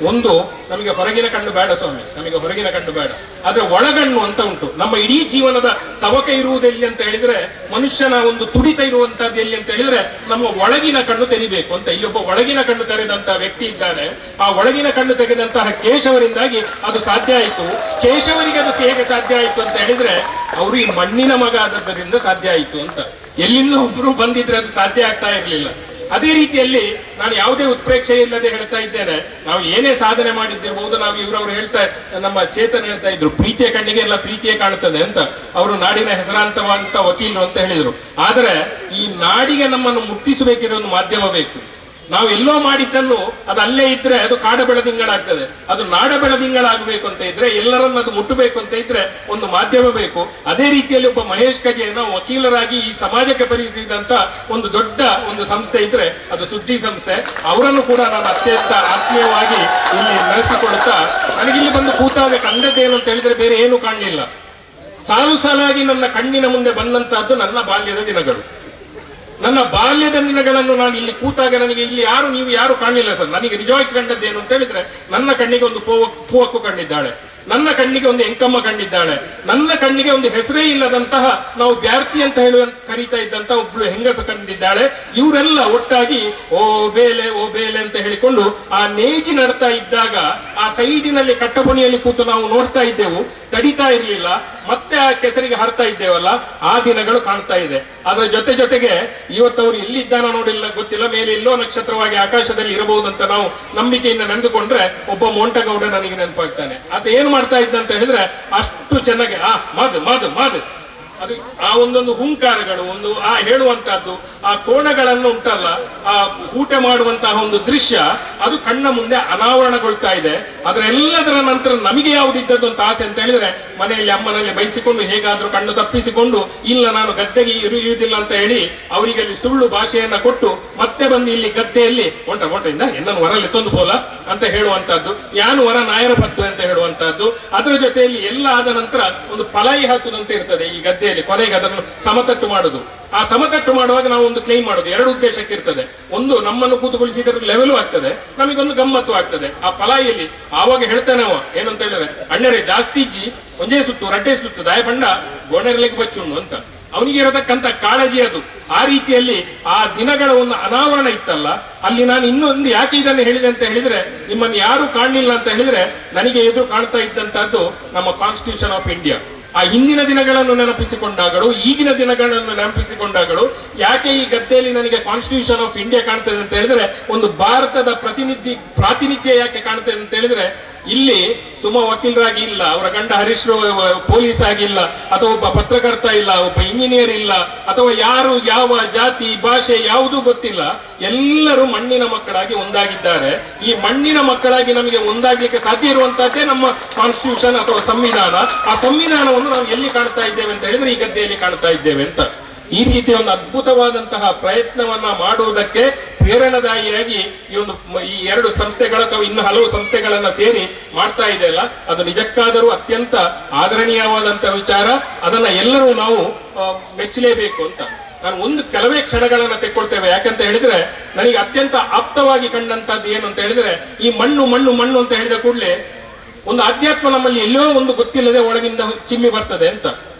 ಒಂದು ನಮಗೆ ಹೊರಗಿನ ಕಣ್ಣು ಬೇಡ ಸ್ವಾಮಿ, ನಮಗೆ ಹೊರಗಿನ ಕಣ್ಣು ಬೇಡ, ಆದ್ರೆ ಒಳಗಣ್ಣು ಅಂತ ಉಂಟು. ನಮ್ಮ ಇಡೀ ಜೀವನದ ತವಕ ಇರುವುದೆಲ್ಲಿ ಅಂತ ಹೇಳಿದ್ರೆ, ಮನುಷ್ಯನ ಒಂದು ತುಡಿತ ಇರುವಂತದ್ದು ಎಲ್ಲಿ ಅಂತ ಹೇಳಿದ್ರೆ ನಮ್ಮ ಒಳಗಿನ ಕಣ್ಣು ತೆರಿಬೇಕು ಅಂತ. ಇಲ್ಲೊಬ್ಬ ಒಳಗಿನ ಕಣ್ಣು ತೆರೆದಂತಹ ವ್ಯಕ್ತಿ ಇದ್ದಾನೆ. ಆ ಒಳಗಿನ ಕಣ್ಣು ತೆಗೆದಂತಹ ಕೇಶವರಿಂದಾಗಿ ಅದು ಸಾಧ್ಯ ಆಯಿತು. ಕೇಶವರಿಗೆ ಅದು ಹೇಗೆ ಸಾಧ್ಯ ಆಯಿತು ಅಂತ ಹೇಳಿದ್ರೆ ಅವರು ಈ ಮಣ್ಣಿನ ಮಗ ಆದದ್ದರಿಂದ ಸಾಧ್ಯ ಆಯಿತು ಅಂತ. ಎಲ್ಲಿಂದ ಒಬ್ರು ಬಂದಿದ್ರೆ ಅದು ಸಾಧ್ಯ ಆಗ್ತಾ ಇರಲಿಲ್ಲ. ಅದೇ ರೀತಿಯಲ್ಲಿ ನಾನು ಯಾವುದೇ ಉತ್ಪ್ರೇಕ್ಷೆ ಇಲ್ಲದೆ ಹೇಳ್ತಾ ಇದ್ದೇನೆ, ನಾವು ಏನೇ ಸಾಧನೆ ಮಾಡಿದ್ದಿರಬಹುದು. ನಾವು ಇವರವರು ಹೇಳ್ತಾ, ನಮ್ಮ ಚೇತನ ಹೇಳ್ತಾ ಇದ್ರು, ಪ್ರೀತಿಯ ಕಣ್ಣಿಗೆ ಎಲ್ಲ ಪ್ರೀತಿಯೇ ಕಾಣುತ್ತದೆ ಅಂತ. ಅವರು ನಾಡಿನ ಹೆಸರಾಂತವಾದಂತ ವಕೀಲರು ಅಂತ ಹೇಳಿದ್ರು. ಆದರೆ ಈ ನಾಡಿಗೆ ನಮ್ಮನ್ನು ಮುಟ್ಟಿಸಬೇಕಿರೋ ಒಂದು ಮಾಧ್ಯಮ ಬೇಕು. ನಾವು ಎಲ್ಲೋ ಮಾಡಿದ್ದನ್ನು ಅದು ಅಲ್ಲೇ ಇದ್ರೆ ಅದು ಕಾಡ ಬೆಳದಿಂಗಳಾಗ್ತದೆ. ಅದು ನಾಡ ಬೆಳದಿಂಗಳಾಗಬೇಕು ಅಂತ ಇದ್ರೆ, ಎಲ್ಲರನ್ನು ಅದು ಮುಟ್ಟಬೇಕು ಅಂತ ಇದ್ರೆ ಒಂದು ಮಾಧ್ಯಮ ಬೇಕು. ಅದೇ ರೀತಿಯಲ್ಲಿ ಒಬ್ಬ ಮಹೇಶ್ ಕಜೆಯನ್ನು ವಕೀಲರಾಗಿ ಈ ಸಮಾಜಕ್ಕೆ ಪರಿಚಯಿಸಿದಂತ ಒಂದು ದೊಡ್ಡ ಒಂದು ಸಂಸ್ಥೆ ಇದ್ರೆ ಅದು ಸುದ್ದಿ ಸಂಸ್ಥೆ. ಅವರನ್ನು ಕೂಡ ನಾನು ಅತ್ಯಂತ ಆತ್ಮೀಯವಾಗಿ ಇಲ್ಲಿ ನಡೆಸಿಕೊಡುತ್ತಾ, ನನಗಿಲ್ಲಿ ಬಂದು ಕೂತಾಗ ಕಂಡದ್ದೇನು ಅಂತ ಹೇಳಿದ್ರೆ ಬೇರೆ ಏನು ಕಾಣಲಿಲ್ಲ. ಸಾಲು ಸಾಲಾಗಿ ನನ್ನ ಕಣ್ಣಿನ ಮುಂದೆ ಬಂದಂತಹದ್ದು ನನ್ನ ಬಾಲ್ಯದ ದಿನಗಳು. ನನ್ನ ಬಾಲ್ಯದ ದಿನಗಳನ್ನು ನಾನು ಇಲ್ಲಿ ಕೂತಾಗ ನನಗೆ ಇಲ್ಲಿ ನೀವು ಯಾರು ಕಾಣಲಿಲ್ಲ ಸರ್. ನನಗೆ ನಿಜವಾಗಿ ಕಂಡದ್ದೇನು ಅಂತ ಹೇಳಿದ್ರೆ, ನನ್ನ ಕಣ್ಣಿಗೆ ಒಂದು ಪೂವಕ್ಕು ಕಂಡಿದ್ದಾಳೆ, ನನ್ನ ಕಣ್ಣಿಗೆ ಒಂದು ಎಂಕಮ್ಮ ಕಂಡಿದ್ದಾಳೆ, ನನ್ನ ಕಣ್ಣಿಗೆ ಒಂದು ಹೆಸರೇ ಇಲ್ಲದಂತಹ ನಾವು ಬ್ಯಾರ್ತಿ ಅಂತ ಹೇಳುವ ಕರೀತಾ ಇದ್ದಂತ ಒಬ್ಳು ಹೆಂಗಸ ಕಂಡಿದ್ದಾಳೆ. ಇವರೆಲ್ಲ ಒಟ್ಟಾಗಿ ಓ ಬೇಲೆ ಅಂತ ಹೇಳಿಕೊಂಡು ಆ ನೇಜಿ ನಡ್ತಾ ಇದ್ದಾಗ ಆ ಸೈಡಿನಲ್ಲಿ ಕಟ್ಟಪುಣಿಯಲ್ಲಿ ಕೂತು ನಾವು ನೋಡ್ತಾ ಇದ್ದೆವು, ತಡಿತಾ ಇರ್ಲಿಲ್ಲ, ಮತ್ತೆ ಆ ಕೆಸರಿಗೆ ಹಾರ್ತಾ ಇದ್ದೇವಲ್ಲ, ಆ ದಿನಗಳು ಕಾಣ್ತಾ ಇದೆ. ಅದರ ಜೊತೆಗೆ ಇವತ್ತವರು ಎಲ್ಲಿದ್ದಾನೋ ನೋಡಿಲ್ಲ ಗೊತ್ತಿಲ್ಲ, ಮೇಲೆ ಎಲ್ಲೋ ನಕ್ಷತ್ರವಾಗಿ ಆಕಾಶದಲ್ಲಿ ಇರಬಹುದು ಅಂತ ನಾವು ನಂಬಿಕೆಯಿಂದ ನೆನೆದುಕೊಂಡ್ರೆ ಒಬ್ಬ ಮೋಂಟಗೌಡ ನನಗೆ ನೆನಪಾಗ್ತಾನೆ. ಆತ ಏನು ಮಾಡ್ತಾ ಇದ್ದ ಅಂತ ಹೇಳಿದ್ರೆ, ಅಷ್ಟು ಚೆನ್ನಾಗಿ ಮಾದು ಅದು ಆ ಒಂದೊಂದು ಹುಂಕಾರಗಳು, ಒಂದು ಆ ಹೇಳುವಂತಹದ್ದು, ಆ ಕೋಣಗಳನ್ನು ಉಂಟಲ್ಲ, ಆ ಊಟ ಮಾಡುವಂತಹ ಒಂದು ದೃಶ್ಯ ಅದು ಕಣ್ಣ ಮುಂದೆ ಅನಾವರಣಗೊಳ್ತಾ ಇದೆ. ಅದರ ಎಲ್ಲದರ ನಂತರ ನಮಗೆ ಯಾವುದಿದ್ದದ್ದು ಅಂತ ಆಸೆ ಅಂತ ಹೇಳಿದ್ರೆ, ಮನೆಯಲ್ಲಿ ಅಮ್ಮನಲ್ಲಿ ಬಯಸಿಕೊಂಡು ಹೇಗಾದ್ರೂ ಕಣ್ಣು ತಪ್ಪಿಸಿಕೊಂಡು, ಇಲ್ಲ ನಾನು ಗದ್ದೆಗೆ ಇರುವುದಿಲ್ಲ ಅಂತ ಹೇಳಿ ಅವರಿಗೆ ಅಲ್ಲಿ ಸುಳ್ಳು ಭಾಷೆಯನ್ನ ಕೊಟ್ಟು ಮತ್ತೆ ಬಂದು ಇಲ್ಲಿ ಗದ್ದೆಯಲ್ಲಿ ಇಂದ ಎನ್ನನ್ನು ಹೊರಲ್ಲಿ ತಂದು ಬೋಲ ಅಂತ ಹೇಳುವಂತಹದ್ದು, ಯಾನು ವರ ನಾಯನ ಪತ್ತು ಅಂತ ಹೇಳುವಂತಹದ್ದು. ಅದರ ಜೊತೆಯಲ್ಲಿ ಎಲ್ಲ ಆದ ನಂತರ ಒಂದು ಪಲಾಯಿ ಹಾಕುದಂತೆ ಇರ್ತದೆ ಈ ಗದ್ದೆ. ಕೊನೆಗೆ ಅದನ್ನು ಸಮತಟ್ಟು ಮಾಡುದು. ಆ ಸಮತಟ್ಟು ಮಾಡುವಾಗ ನಾವು ಒಂದು ಕ್ಲೈಮ್ ಮಾಡೋದು ಎರಡು ಉದ್ದೇಶಕ್ಕೆ ಇರ್ತದೆ. ಒಂದು, ನಮ್ಮನ್ನು ಕೂತುಗೊಳಿಸಿದ್ರೆ ಲೆವೆಲು ಆಗ್ತದೆ, ನಮಗೊಂದು ಗಮ್ಮತ್ತು ಆಗ್ತದೆ ಆ ಪಲಾಯಿಯಲ್ಲಿ. ಆವಾಗ ಹೇಳ್ತಾನೆ ಅವ ಏನಂತ ಹೇಳಿದ್ರೆ, ಅಣ್ಣರೇ ಜಾಸ್ತಿ ಇಜ್ಜಿ ಒಂಜೇ ಸುತ್ತು ರಡ್ಡೆ ಸುತ್ತು ದಾಯ ಬಂಡ ಗೋಣೆರ್ಲೆಗೆ ಬಚ್ಚುಣ್ಣು ಅಂತ. ಅವನಿಗೆ ಇರತಕ್ಕಂತ ಕಾಳಜಿ ಅದು. ಆ ರೀತಿಯಲ್ಲಿ ಆ ದಿನಗಳ ಒಂದು ಅನಾವರಣ ಇತ್ತಲ್ಲ, ಅಲ್ಲಿ ನಾನು ಇನ್ನೊಂದು ಯಾಕೆ ಇದನ್ನು ಹೇಳಿದೆ ಅಂತ ಹೇಳಿದ್ರೆ, ನಿಮ್ಮನ್ನು ಯಾರು ಕಾಣಲಿಲ್ಲ ಅಂತ ಹೇಳಿದ್ರೆ, ನನಗೆ ಎದುರು ಕಾಣ್ತಾ ಇದ್ದಂತಹದ್ದು ನಮ್ಮ ಕಾನ್ಸ್ಟಿಟ್ಯೂಷನ್ ಆಫ್ ಇಂಡಿಯಾ. ಆ ಹಿಂದಿನ ದಿನಗಳನ್ನು ನೆನಪಿಸಿಕೊಂಡಾಗಳು, ಈಗಿನ ದಿನಗಳನ್ನು ನೆನಪಿಸಿಕೊಂಡಾಗಳು, ಯಾಕೆ ಈ ಗದ್ದೆಯಲ್ಲಿ ನನಗೆ ಕಾನ್ಸ್ಟಿಟ್ಯೂಷನ್ ಆಫ್ ಇಂಡಿಯಾ ಕಾಣ್ತದೆ ಅಂತ ಹೇಳಿದ್ರೆ, ಒಂದು ಭಾರತದ ಪ್ರಾತಿನಿಧ್ಯ ಯಾಕೆ ಕಾಣ್ತದೆ ಅಂತ ಹೇಳಿದ್ರೆ, ಇಲ್ಲಿ ಸುಮ ವಕೀಲರಾಗಿ ಇಲ್ಲ, ಅವರ ಗಂಡ ಹರೀಶ್ ಪೊಲೀಸ್ ಆಗಿಲ್ಲ, ಅಥವಾ ಒಬ್ಬ ಪತ್ರಕರ್ತ ಇಲ್ಲ, ಒಬ್ಬ ಇಂಜಿನಿಯರ್ ಇಲ್ಲ, ಅಥವಾ ಯಾರು ಯಾವ ಜಾತಿ ಭಾಷೆ ಯಾವುದೂ ಗೊತ್ತಿಲ್ಲ, ಎಲ್ಲರೂ ಮಣ್ಣಿನ ಮಕ್ಕಳಾಗಿ ಒಂದಾಗಿದ್ದಾರೆ. ಈ ಮಣ್ಣಿನ ಮಕ್ಕಳಾಗಿ ನಮಗೆ ಒಂದಾಗ್ಲಿಕ್ಕೆ ಸಾಧ್ಯ ಇರುವಂತಹದ್ದೇ ನಮ್ಮ ಕಾನ್ಸ್ಟಿಟ್ಯೂಷನ್ ಅಥವಾ ಸಂವಿಧಾನ. ಆ ಸಂವಿಧಾನವನ್ನು ನಾವು ಎಲ್ಲಿ ಕಾಣ್ತಾ ಇದ್ದೇವೆ ಅಂತ ಹೇಳಿದ್ರೆ, ಈ ಗದ್ದೆಯಲ್ಲಿ ಕಾಣ್ತಾ ಇದ್ದೇವೆ ಅಂತ. ಈ ರೀತಿಯ ಒಂದು ಅದ್ಭುತವಾದಂತಹ ಪ್ರಯತ್ನವನ್ನ ಮಾಡುವುದಕ್ಕೆ ಪ್ರೇರಣಾದಾಯಿಯಾಗಿ ಈ ಎರಡು ಸಂಸ್ಥೆಗಳ ಅಥವಾ ಇನ್ನು ಹಲವು ಸಂಸ್ಥೆಗಳನ್ನ ಸೇರಿ ಮಾಡ್ತಾ ಇದೆಯಲ್ಲ, ಅದು ನಿಜಕ್ಕಾದರೂ ಅತ್ಯಂತ ಆದರಣೀಯವಾದಂತಹ ವಿಚಾರ. ಅದನ್ನ ಎಲ್ಲರೂ ನಾವು ಮೆಚ್ಚಲೇಬೇಕು ಅಂತ ನಾನು ಒಂದು ಕೆಲವೇ ಕ್ಷಣಗಳನ್ನ ತೆಕ್ಕೊಳ್ತೇವೆ. ಯಾಕಂತ ಹೇಳಿದ್ರೆ, ನನಗೆ ಅತ್ಯಂತ ಆಪ್ತವಾಗಿ ಕಂಡಂತದ್ದು ಏನು ಅಂತ ಹೇಳಿದ್ರೆ, ಈ ಮಣ್ಣು ಅಂತ ಹೇಳಿದ ಕೂಡಲೇ ಒಂದು ಆಧ್ಯಾತ್ಮ ನಮ್ಮಲ್ಲಿ ಎಲ್ಲೋ ಒಂದು ಗೊತ್ತಿಲ್ಲದೆ ಒಳಗಿಂದ ಚಿಮ್ಮಿ ಬರ್ತದೆ ಅಂತ.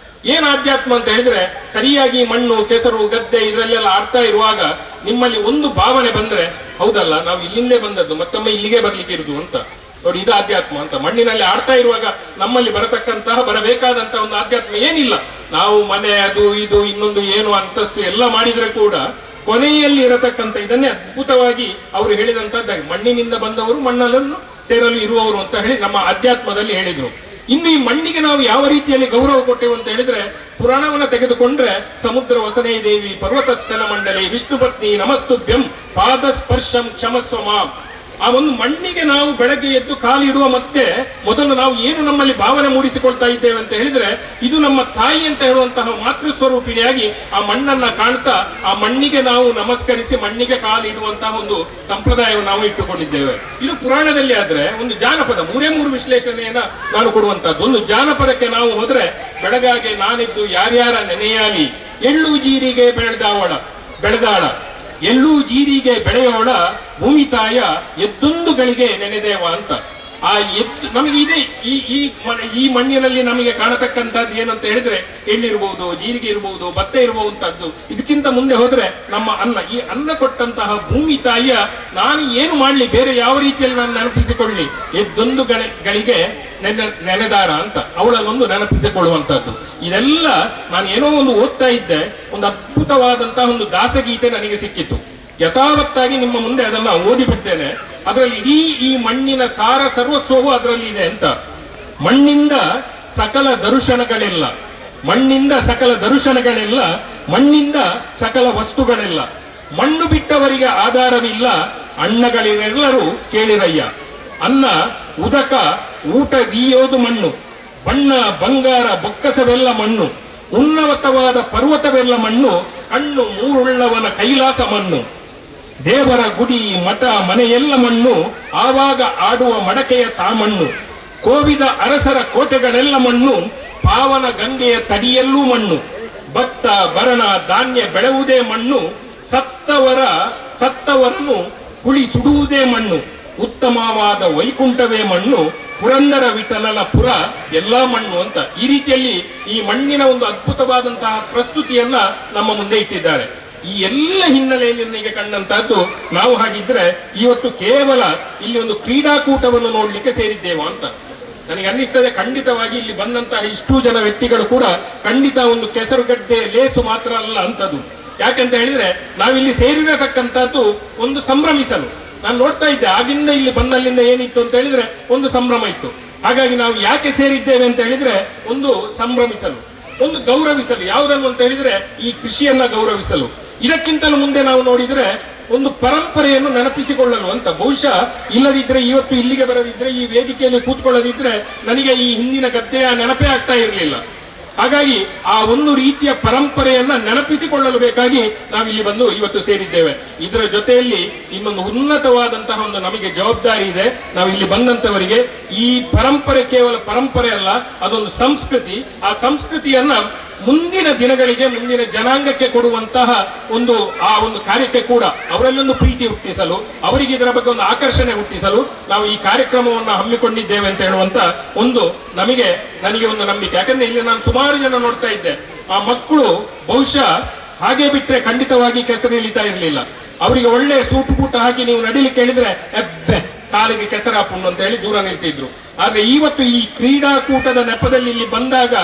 ಏನ್ ಆಧ್ಯಾತ್ಮ ಅಂತ ಹೇಳಿದ್ರೆ, ಸರಿಯಾಗಿ ಮಣ್ಣು ಕೆಸರು ಗದ್ದೆ ಇದರಲ್ಲೆಲ್ಲ ಆಡ್ತಾ ಇರುವಾಗ ನಿಮ್ಮಲ್ಲಿ ಒಂದು ಭಾವನೆ ಬಂದ್ರೆ, ಹೌದಲ್ಲ ನಾವು ಇಲ್ಲಿಂದೇ ಬಂದದ್ದು, ಮತ್ತೊಮ್ಮೆ ಇಲ್ಲಿಗೆ ಬರ್ಲಿಕ್ಕೆ ಇರುದು ಅಂತ. ನೋಡಿ, ಇದು ಆಧ್ಯಾತ್ಮ ಅಂತ. ಮಣ್ಣಿನಲ್ಲಿ ಆಡ್ತಾ ಇರುವಾಗ ನಮ್ಮಲ್ಲಿ ಬರಬೇಕಾದಂತಹ ಒಂದು ಆಧ್ಯಾತ್ಮ ಏನಿಲ್ಲ. ನಾವು ಮನೆ ಅದು ಇದು ಇನ್ನೊಂದು ಏನು ಅಂತಸ್ತು ಎಲ್ಲ ಮಾಡಿದ್ರೆ ಕೂಡ ಕೊನೆಯಲ್ಲಿ ಇರತಕ್ಕಂಥ ಇದನ್ನೇ ಅದ್ಭುತವಾಗಿ ಅವರು ಹೇಳಿದಂತಹದ್ದಾಗಿ, ಮಣ್ಣಿನಿಂದ ಬಂದವರು ಮಣ್ಣನ್ನು ಸೇರಲು ಇರುವವರು ಅಂತ ಹೇಳಿ ನಮ್ಮ ಅಧ್ಯಾತ್ಮದಲ್ಲಿ ಹೇಳಿದ್ರು. ಇನ್ನು ಈ ಮಣ್ಣಿಗೆ ನಾವು ಯಾವ ರೀತಿಯಲ್ಲಿ ಗೌರವ ಕೊಟ್ಟೆವು ಅಂತ ಹೇಳಿದ್ರೆ, ಪುರಾಣವನ್ನ ತೆಗೆದುಕೊಂಡ್ರೆ ಸಮುದ್ರ ವಸನೇ ದೇವಿ ಪರ್ವತಸ್ಥನ ಮಂಡಲಿ ವಿಷ್ಣು ಪತ್ನಿ ನಮಸ್ತುಭ್ಯಂ ಪಾದ ಸ್ಪರ್ಶಂ ಕ್ಷಮಸ್ವ ಮಾಂ. ಆ ಒಂದು ಮಣ್ಣಿಗೆ ನಾವು ಬೆಳಗ್ಗೆ ಎದ್ದು ಕಾಲಿಡುವ ಮತ್ತೆ ಮೊದಲು ನಾವು ಏನು ನಮ್ಮಲ್ಲಿ ಭಾವನೆ ಮೂಡಿಸಿಕೊಳ್ತಾ ಇದ್ದೇವೆ ಅಂತ ಹೇಳಿದ್ರೆ, ಇದು ನಮ್ಮ ತಾಯಿ ಅಂತ ಹೇಳುವಂತಹ ಮಾತೃ ಸ್ವರೂಪಿಣಿಯಾಗಿ ಆ ಮಣ್ಣನ್ನ ಕಾಣ್ತಾ ಆ ಮಣ್ಣಿಗೆ ನಾವು ನಮಸ್ಕರಿಸಿ ಮಣ್ಣಿಗೆ ಕಾಲಿಡುವಂತಹ ಒಂದು ಸಂಪ್ರದಾಯವನ್ನು ನಾವು ಇಟ್ಟುಕೊಂಡಿದ್ದೇವೆ. ಇದು ಪುರಾಣದಲ್ಲಿ ಆದ್ರೆ ಒಂದು ಜಾನಪದ 3 ವಿಶ್ಲೇಷಣೆಯನ್ನ ನಾನು ಕೊಡುವಂತಹದ್ದು. ಒಂದು ಜಾನಪದಕ್ಕೆ ನಾವು ಹೋದ್ರೆ, ಬೆಳಗಾಗೆ ನಾನಿದ್ದು ಯಾರ್ಯಾರ ನೆನೆಯಾಲಿ ಎಳ್ಳು ಜೀರಿಗೆ ಬೆಳೆದಾಳ ಎಳ್ಳು ಜೀರಿಗೆ ಬೆಳೆಯೋಳ ಭೂಮಿ ತಾಯ ಎದ್ದೊಂದು ಗಳಿಗೆ ನೆನೆದೇವ ಅಂತ. ಆ ಎತ್ತು ನಮಗೆ ಇದೆ ಈ ಮಣ್ಣಿನಲ್ಲಿ ನಮಗೆ ಕಾಣತಕ್ಕಂಥದ್ದು ಏನಂತ ಹೇಳಿದ್ರೆ ಎಳ್ಳಿರ್ಬಹುದು, ಜೀರಿಗೆ ಇರಬಹುದು, ಭತ್ತ ಇರಬಹುದಂತದ್ದು. ಇದಕ್ಕಿಂತ ಮುಂದೆ ಹೋದ್ರೆ ನಮ್ಮ ಅನ್ನ, ಈ ಅನ್ನ ಕೊಟ್ಟಂತಹ ಭೂಮಿ ತಾಯಿಯ ನಾನು ಏನು ಮಾಡ್ಲಿ, ಬೇರೆ ಯಾವ ರೀತಿಯಲ್ಲಿ ನಾನು ನೆನಪಿಸಿಕೊಳ್ಳಿ, ಎದ್ದೊಂದು ಗಳಿಗೆ ನೆನೆದಾರ ಅಂತ ಅವಳನ್ನೊಂದು ನೆನಪಿಸಿಕೊಳ್ಳುವಂತದ್ದು. ಇದೆಲ್ಲ ನಾನು ಏನೋ ಒಂದು ಓದ್ತಾ ಇದ್ದೆ, ಒಂದು ಅದ್ಭುತವಾದಂತಹ ಒಂದು ದಾಸಗೀತೆ ನನಗೆ ಸಿಕ್ಕಿತು. ಯಥಾವತ್ತಾಗಿ ನಿಮ್ಮ ಮುಂದೆ ಅದನ್ನ ಓದಿಬಿಡ್ತೇನೆ. ಅದರಲ್ಲಿ ಇಡೀ ಈ ಮಣ್ಣಿನ ಸಾರ ಸರ್ವಸ್ವವು ಅದರಲ್ಲಿ ಇದೆ ಅಂತ. ಮಣ್ಣಿಂದ ಸಕಲ ದರ್ಶನಗಳೆಲ್ಲ, ಮಣ್ಣಿಂದ ಸಕಲ ದರ್ಶನಗಳೆಲ್ಲ, ಮಣ್ಣಿಂದ ಸಕಲ ವಸ್ತುಗಳೆಲ್ಲ, ಮಣ್ಣು ಬಿಟ್ಟವರಿಗೆ ಆಧಾರವಿಲ್ಲ, ಅಣ್ಣಗಳಿರೆಲ್ಲರೂ ಕೇಳಿರಯ್ಯ. ಅನ್ನ ಉದಕ ಊಟ ಗೀಯೋದು ಮಣ್ಣು, ಬಣ್ಣ ಬಂಗಾರ ಬೊಕ್ಕಸವೆಲ್ಲ ಮಣ್ಣು, ಉನ್ನತವಾದ ಪರ್ವತವೆಲ್ಲ ಮಣ್ಣು, ಕಣ್ಣು ಮೂರುಳ್ಳವನ ಕೈಲಾಸ ಮಣ್ಣು, ದೇವರ ಗುಡಿ ಮಠ ಮನೆಯೆಲ್ಲ ಮಣ್ಣು, ಆವಾಗ ಆಡುವ ಮಡಕೆಯ ತಾಮಣ್ಣು, ಕೋವಿದ ಅರಸರ ಕೋಟೆಗಳೆಲ್ಲ ಮಣ್ಣು, ಪಾವನ ಗಂಗೆಯ ತಡಿಯಲ್ಲೂ ಮಣ್ಣು, ಭತ್ತ ಭರಣ ಧಾನ್ಯ ಬೆಳೆಯುವುದೇ ಮಣ್ಣು, ಸತ್ತವರನ್ನು ಕುಳಿ ಸುಡುವುದೇ ಮಣ್ಣು, ಉತ್ತಮವಾದ ವೈಕುಂಠವೇ ಮಣ್ಣು, ಪುರಂದರ ವಿಠಲನ ಪುರ ಎಲ್ಲಾ ಮಣ್ಣು ಅಂತ. ಈ ರೀತಿಯಲ್ಲಿ ಈ ಮಣ್ಣಿನ ಒಂದು ಅದ್ಭುತವಾದಂತಹ ಪ್ರಸ್ತುತಿಯನ್ನ ನಮ್ಮ ಮುಂದೆ ಇಟ್ಟಿದ್ದಾರೆ. ಈ ಎಲ್ಲ ಹಿನ್ನೆಲೆಯಲ್ಲಿ ನನಗೆ ಕಂಡಂತಹದ್ದು, ನಾವು ಹಾಗಿದ್ರೆ ಇವತ್ತು ಕೇವಲ ಇಲ್ಲಿ ಒಂದು ಕ್ರೀಡಾಕೂಟವನ್ನು ನೋಡ್ಲಿಕ್ಕೆ ಸೇರಿದ್ದೇವೆ ಅಂತ ನನಗೆ ಅನ್ನಿಸ್ತದೆ. ಖಂಡಿತವಾಗಿ ಇಲ್ಲಿ ಬಂದಂತಹ ಇಷ್ಟು ಜನ ವ್ಯಕ್ತಿಗಳು ಕೂಡ ಖಂಡಿತ ಒಂದು ಕೆಸರುಗಡ್ಡೆ ಲೇಸು ಮಾತ್ರ ಅಲ್ಲ ಅಂತದ್ದು. ಯಾಕಂತ ಹೇಳಿದ್ರೆ ನಾವಿಲ್ಲಿ ಸೇರಿರತಕ್ಕಂಥದ್ದು ಒಂದು ಸಂಭ್ರಮಿಸಲು. ನಾನು ನೋಡ್ತಾ ಇದ್ದೆ ಆಗಿಂದ ಇಲ್ಲಿ ಬಂದಲ್ಲಿಂದ ಏನಿತ್ತು ಅಂತ ಹೇಳಿದ್ರೆ ಒಂದು ಸಂಭ್ರಮ ಇತ್ತು. ಹಾಗಾಗಿ ನಾವು ಯಾಕೆ ಸೇರಿದ್ದೇವೆ ಅಂತ ಹೇಳಿದ್ರೆ ಒಂದು ಸಂಭ್ರಮಿಸಲು, ಒಂದು ಗೌರವಿಸಲು. ಯಾವುದನ್ನು ಅಂತ ಹೇಳಿದ್ರೆ ಈ ಕೃಷಿಯನ್ನ ಗೌರವಿಸಲು. ಇದಕ್ಕಿಂತಲೂ ಮುಂದೆ ನಾವು ನೋಡಿದ್ರೆ ಒಂದು ಪರಂಪರೆಯನ್ನು ನೆನಪಿಸಿಕೊಳ್ಳಲು ಅಂತ. ಬಹುಶಃ ಇಲ್ಲದಿದ್ರೆ ಇವತ್ತು ಇಲ್ಲಿಗೆ ಬರದಿದ್ರೆ, ಈ ವೇದಿಕೆಯಲ್ಲಿ ಕೂತ್ಕೊಳ್ಳದಿದ್ರೆ ನನಗೆ ಈ ಹಿಂದಿನ ಗದ್ದೆಯ ನೆನಪೇ ಆಗ್ತಾ ಇರಲಿಲ್ಲ. ಹಾಗಾಗಿ ಆ ಒಂದು ರೀತಿಯ ಪರಂಪರೆಯನ್ನ ನೆನಪಿಸಿಕೊಳ್ಳಲು ಬೇಕಾಗಿ ನಾವಿಲ್ಲಿ ಬಂದು ಇವತ್ತು ಸೇರಿದ್ದೇವೆ. ಇದರ ಜೊತೆಯಲ್ಲಿ ಇನ್ನೊಂದು ಉನ್ನತವಾದಂತಹ ಒಂದು ನಮಗೆ ಜವಾಬ್ದಾರಿ ಇದೆ. ನಾವು ಇಲ್ಲಿ ಬಂದಂತವರಿಗೆ ಈ ಪರಂಪರೆ ಕೇವಲ ಪರಂಪರೆ ಅಲ್ಲ, ಅದೊಂದು ಸಂಸ್ಕೃತಿ. ಆ ಸಂಸ್ಕೃತಿಯನ್ನ ಮುಂದಿನ ದಿನಗಳಿಗೆ, ಮುಂದಿನ ಜನಾಂಗಕ್ಕೆ ಕೊಡುವಂತಹ ಒಂದು ಕಾರ್ಯಕ್ಕೆ ಕೂಡ ಅವರಲ್ಲೊಂದು ಪ್ರೀತಿ ಹುಟ್ಟಿಸಲು, ಅವರಿಗೆ ಇದರ ಬಗ್ಗೆ ಒಂದು ಆಕರ್ಷಣೆ ಹುಟ್ಟಿಸಲು ನಾವು ಈ ಕಾರ್ಯಕ್ರಮವನ್ನು ಹಮ್ಮಿಕೊಂಡಿದ್ದೇವೆ ಅಂತ ಹೇಳುವಂತ ನನಗೆ ಒಂದು ನಂಬಿಕೆ. ಯಾಕಂದ್ರೆ ಇಲ್ಲಿ ನಾನು ಸುಮಾರು ಜನ ನೋಡ್ತಾ ಇದ್ದೆ, ಆ ಮಕ್ಕಳು ಬಹುಶಃ ಹಾಗೆ ಬಿಟ್ರೆ ಖಂಡಿತವಾಗಿ ಕೆಸರು ಇಳಿತಾ ಇರಲಿಲ್ಲ. ಅವರಿಗೆ ಒಳ್ಳೆ ಸೂಟು ಬೂಟ ಹಾಕಿ ನೀವು ನಡಿಲಿಕ್ಕೆ ಹೇಳಿದ್ರೆ ಎಬ್ಬೆ ಕಾಲಿಗೆ ಕೆಸರು ಹಾಪುಣ್ಣು ಅಂತ ಹೇಳಿ ದೂರ ನಿಲ್ತಿದ್ರು. ಆದ್ರೆ ಇವತ್ತು ಈ ಕ್ರೀಡಾಕೂಟದ ನೆಪದಲ್ಲಿ ಇಲ್ಲಿ ಬಂದಾಗ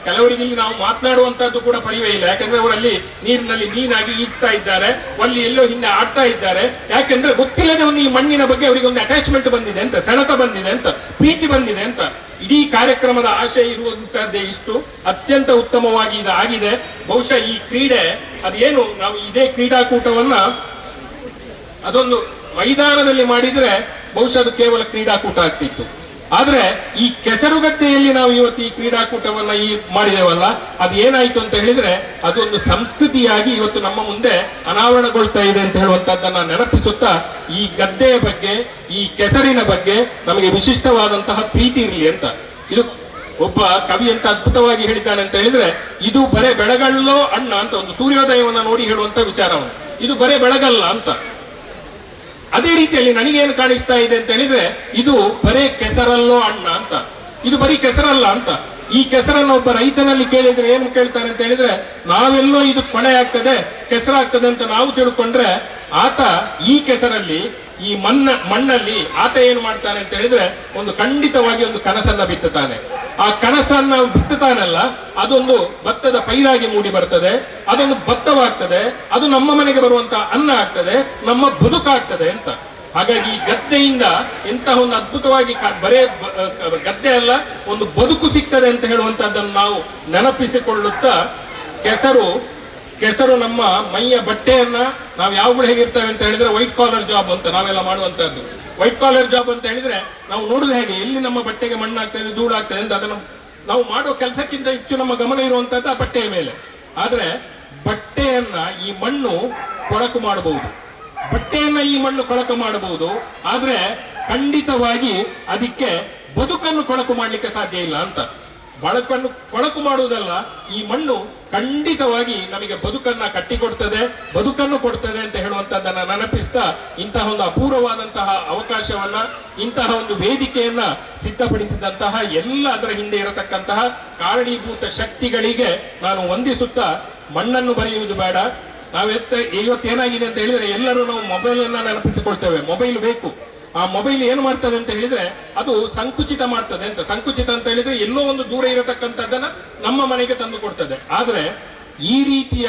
ಕೆಲವರಿಗೆ ಇಲ್ಲಿ ನಾವು ಮಾತನಾಡುವಂತದ್ದು ಕೂಡ ಪರಿವೇ ಇಲ್ಲ. ಯಾಕಂದ್ರೆ ಅವರಲ್ಲಿ ನೀರಿನಲ್ಲಿ ಮೀನಾಗಿ ಈಗ್ತಾ ಇದ್ದಾರೆ, ಅಲ್ಲಿ ಎಲ್ಲೋ ಹಿಂದೆ ಆಡ್ತಾ ಇದ್ದಾರೆ. ಯಾಕಂದ್ರೆ ಗೊತ್ತಿಲ್ಲದೆ ಒಂದು ಈ ಮಣ್ಣಿನ ಬಗ್ಗೆ ಅವರಿಗೆ ಒಂದು ಅಟ್ಯಾಚ್ಮೆಂಟ್ ಬಂದಿದೆ ಅಂತ, ಸೆಳೆತ ಬಂದಿದೆ ಅಂತ, ಪ್ರೀತಿ ಬಂದಿದೆ ಅಂತ. ಇಡೀ ಕಾರ್ಯಕ್ರಮದ ಆಶಯ ಇರುವಂತದ್ದೇ ಇಷ್ಟು ಅತ್ಯಂತ ಉತ್ತಮವಾಗಿ ಇದು ಆಗಿದೆ. ಬಹುಶಃ ಈ ಕ್ರೀಡೆ ಅದೇನು ನಾವು ಇದೇ ಕ್ರೀಡಾಕೂಟವನ್ನ ಅದೊಂದು ಮೈದಾನದಲ್ಲಿ ಮಾಡಿದ್ರೆ ಬಹುಶಃ ಅದು ಕೇವಲ ಕ್ರೀಡಾಕೂಟ ಆಗ್ತಿತ್ತು. ಆದ್ರೆ ಈ ಕೆಸರುಗದ್ದೆಯಲ್ಲಿ ನಾವು ಇವತ್ತು ಈ ಕ್ರೀಡಾಕೂಟವನ್ನ ಮಾಡಿದೇವಲ್ಲ, ಅದು ಏನಾಯ್ತು ಅಂತ ಹೇಳಿದ್ರೆ ಅದೊಂದು ಸಂಸ್ಕೃತಿಯಾಗಿ ಇವತ್ತು ನಮ್ಮ ಮುಂದೆ ಅನಾವರಣಗೊಳ್ತಾ ಇದೆ ಅಂತ ಹೇಳುವಂತದ್ದನ್ನ ನೆನಪಿಸುತ್ತಾ, ಈ ಗದ್ದೆಯ ಬಗ್ಗೆ, ಈ ಕೆಸರಿನ ಬಗ್ಗೆ ನಮಗೆ ವಿಶಿಷ್ಟವಾದಂತಹ ಪ್ರೀತಿ ಇರಲಿ ಅಂತ. ಇದು ಒಬ್ಬ ಕವಿ ಅಂತ ಅದ್ಭುತವಾಗಿ ಹೇಳಿದ್ದಾನೆ ಅಂತ ಹೇಳಿದ್ರೆ, ಇದು ಬರೇ ಬೆಳಗಲ್ಲೋ ಅಣ್ಣ ಅಂತ, ಒಂದು ಸೂರ್ಯೋದಯವನ್ನ ನೋಡಿ ಹೇಳುವಂತ ವಿಚಾರವನ್ನು, ಇದು ಬರೇ ಬೆಳಗಲ್ಲ ಅಂತ. ಅದೇ ರೀತಿಯಲ್ಲಿ ನನಗೇನು ಕಾಣಿಸ್ತಾ ಇದೆ ಅಂತ ಹೇಳಿದ್ರೆ, ಇದು ಬರೇ ಕೆಸರಲ್ಲೋ ಅಣ್ಣ ಅಂತ, ಇದು ಬರೀ ಕೆಸರಲ್ಲ ಅಂತ. ಈ ಕೆಸರನ್ನು ಒಬ್ಬ ರೈತನಲ್ಲಿ ಕೇಳಿದ್ರೆ ಏನು ಕೇಳ್ತಾನೆ ಅಂತ ಹೇಳಿದ್ರೆ, ನಾವೆಲ್ಲೋ ಇದು ಕೊಳೆ ಆಗ್ತದೆ, ಕೆಸರಾಗ್ತದೆ ಅಂತ ನಾವು ತಿಳ್ಕೊಂಡ್ರೆ, ಆತ ಈ ಕೆಸರಲ್ಲಿ, ಈ ಮಣ್ಣಲ್ಲಿ ಆತ ಏನು ಮಾಡ್ತಾನೆ ಅಂತ ಹೇಳಿದ್ರೆ ಒಂದು ಖಂಡಿತವಾಗಿ ಒಂದು ಕನಸನ್ನ ಬಿತ್ತುತ್ತಾನೆ. ಆ ಕನಸನ್ನ ಬಿತ್ತುತ್ತಾನಲ್ಲ, ಅದೊಂದು ಭತ್ತದ ಪೈರಾಗಿ ಮೂಡಿ ಬರ್ತದೆ, ಅದೊಂದು ಭತ್ತವಾಗ್ತದೆ, ಅದು ನಮ್ಮ ಮನೆಗೆ ಬರುವಂತ ಅನ್ನ ಆಗ್ತದೆ, ನಮ್ಮ ಬದುಕಾಗ್ತದೆ ಅಂತ. ಹಾಗಾಗಿ ಈ ಗದ್ದೆಯಿಂದ ಎಂತಹ ಒಂದು ಅದ್ಭುತವಾಗಿ ಬರೇ ಗದ್ದೆ ಅಲ್ಲ, ಒಂದು ಬದುಕು ಸಿಗ್ತದೆ ಅಂತ ಹೇಳುವಂತದ್ದನ್ನು ನಾವು ನೆನಪಿಸಿಕೊಳ್ಳುತ್ತಾ, ಕೆಸರು ನಮ್ಮ ಮೈಯ ಬಟ್ಟೆಯನ್ನ ನಾವು ಯಾವಾಗಲೂ ಹೇಗಿರ್ತೇವೆ ಅಂತ ಹೇಳಿದ್ರೆ ವೈಟ್ ಕಾಲರ್ ಜಾಬ್ ಅಂತ ನಾವೆಲ್ಲ ಮಾಡುವಂತಹದ್ದು. ವೈಟ್ ಕಾಲರ್ ಜಾಬ್ ಅಂತ ಹೇಳಿದ್ರೆ ನಾವು ನೋಡುದು ಹೇಗೆ, ಎಲ್ಲಿ ನಮ್ಮ ಬಟ್ಟೆಗೆ ಮಣ್ಣಾಗ್ತದೆ, ಧೂಳಾಗ್ತದೆ ಅಂತ ಅದನ್ನು ನಾವು ಮಾಡೋ ಕೆಲಸಕ್ಕಿಂತ ಹೆಚ್ಚು ನಮ್ಮ ಗಮನ ಇರುವಂತಹದ್ದು ಆ ಬಟ್ಟೆಯ ಮೇಲೆ. ಆದ್ರೆ ಬಟ್ಟೆಯನ್ನ ಈ ಮಣ್ಣು ಕೊಳಕು ಮಾಡಬಹುದು, ಬಟ್ಟೆಯನ್ನ ಈ ಮಣ್ಣು ಕೊಳಕು ಮಾಡಬಹುದು, ಆದ್ರೆ ಖಂಡಿತವಾಗಿ ಅದಕ್ಕೆ ಬದುಕನ್ನು ಕೊಳಕು ಮಾಡ್ಲಿಕ್ಕೆ ಸಾಧ್ಯ ಇಲ್ಲ ಅಂತ. ಕೊಳಕು ಮಾಡುವುದಲ್ಲ, ಈ ಮಣ್ಣು ಖಂಡಿತವಾಗಿ ನಮಗೆ ಬದುಕನ್ನ ಕಟ್ಟಿಕೊಡ್ತದೆ, ಬದುಕನ್ನು ಕೊಡ್ತದೆ ಅಂತ ಹೇಳುವಂತದ್ದನ್ನ ನೆನಪಿಸ್ತಾ ಇಂತಹ ಒಂದು ಅಪೂರ್ವವಾದಂತಹ ಅವಕಾಶವನ್ನ, ಇಂತಹ ಒಂದು ವೇದಿಕೆಯನ್ನ ಸಿದ್ಧಪಡಿಸಿದಂತಹ ಎಲ್ಲ ಅದರ ಹಿಂದೆ ಇರತಕ್ಕಂತಹ ಕಾರಣೀಭೂತ ಶಕ್ತಿಗಳಿಗೆ ನಾನು ವಂದಿಸುತ್ತಾ, ಮಣ್ಣನ್ನು ಬರೆಯುವುದು ಬೇಡ. ಇವತ್ತೇನಾಗಿದೆ ಅಂತ ಹೇಳಿದ್ರೆ ಎಲ್ಲರೂ ನಾವು ಮೊಬೈಲ್ ಅನ್ನ ನೆನಪಿಸಿಕೊಳ್ತೇವೆ. ಮೊಬೈಲ್ ಬೇಕು. ಆ ಮೊಬೈಲ್ ಏನು ಮಾಡ್ತದೆ ಅಂತ ಹೇಳಿದ್ರೆ ಅದು ಸಂಕುಚಿತ ಮಾಡ್ತದೆ ಅಂತ. ಸಂಕುಚಿತ ಅಂತ ಹೇಳಿದ್ರೆ ಎಲ್ಲೋ ಒಂದು ದೂರ ಇರತಕ್ಕಂಥದ್ದನ್ನ ನಮ್ಮ ಮನೆಗೆ ತಂದು ಕೊಡ್ತದೆ. ಆದ್ರೆ ಈ ರೀತಿಯ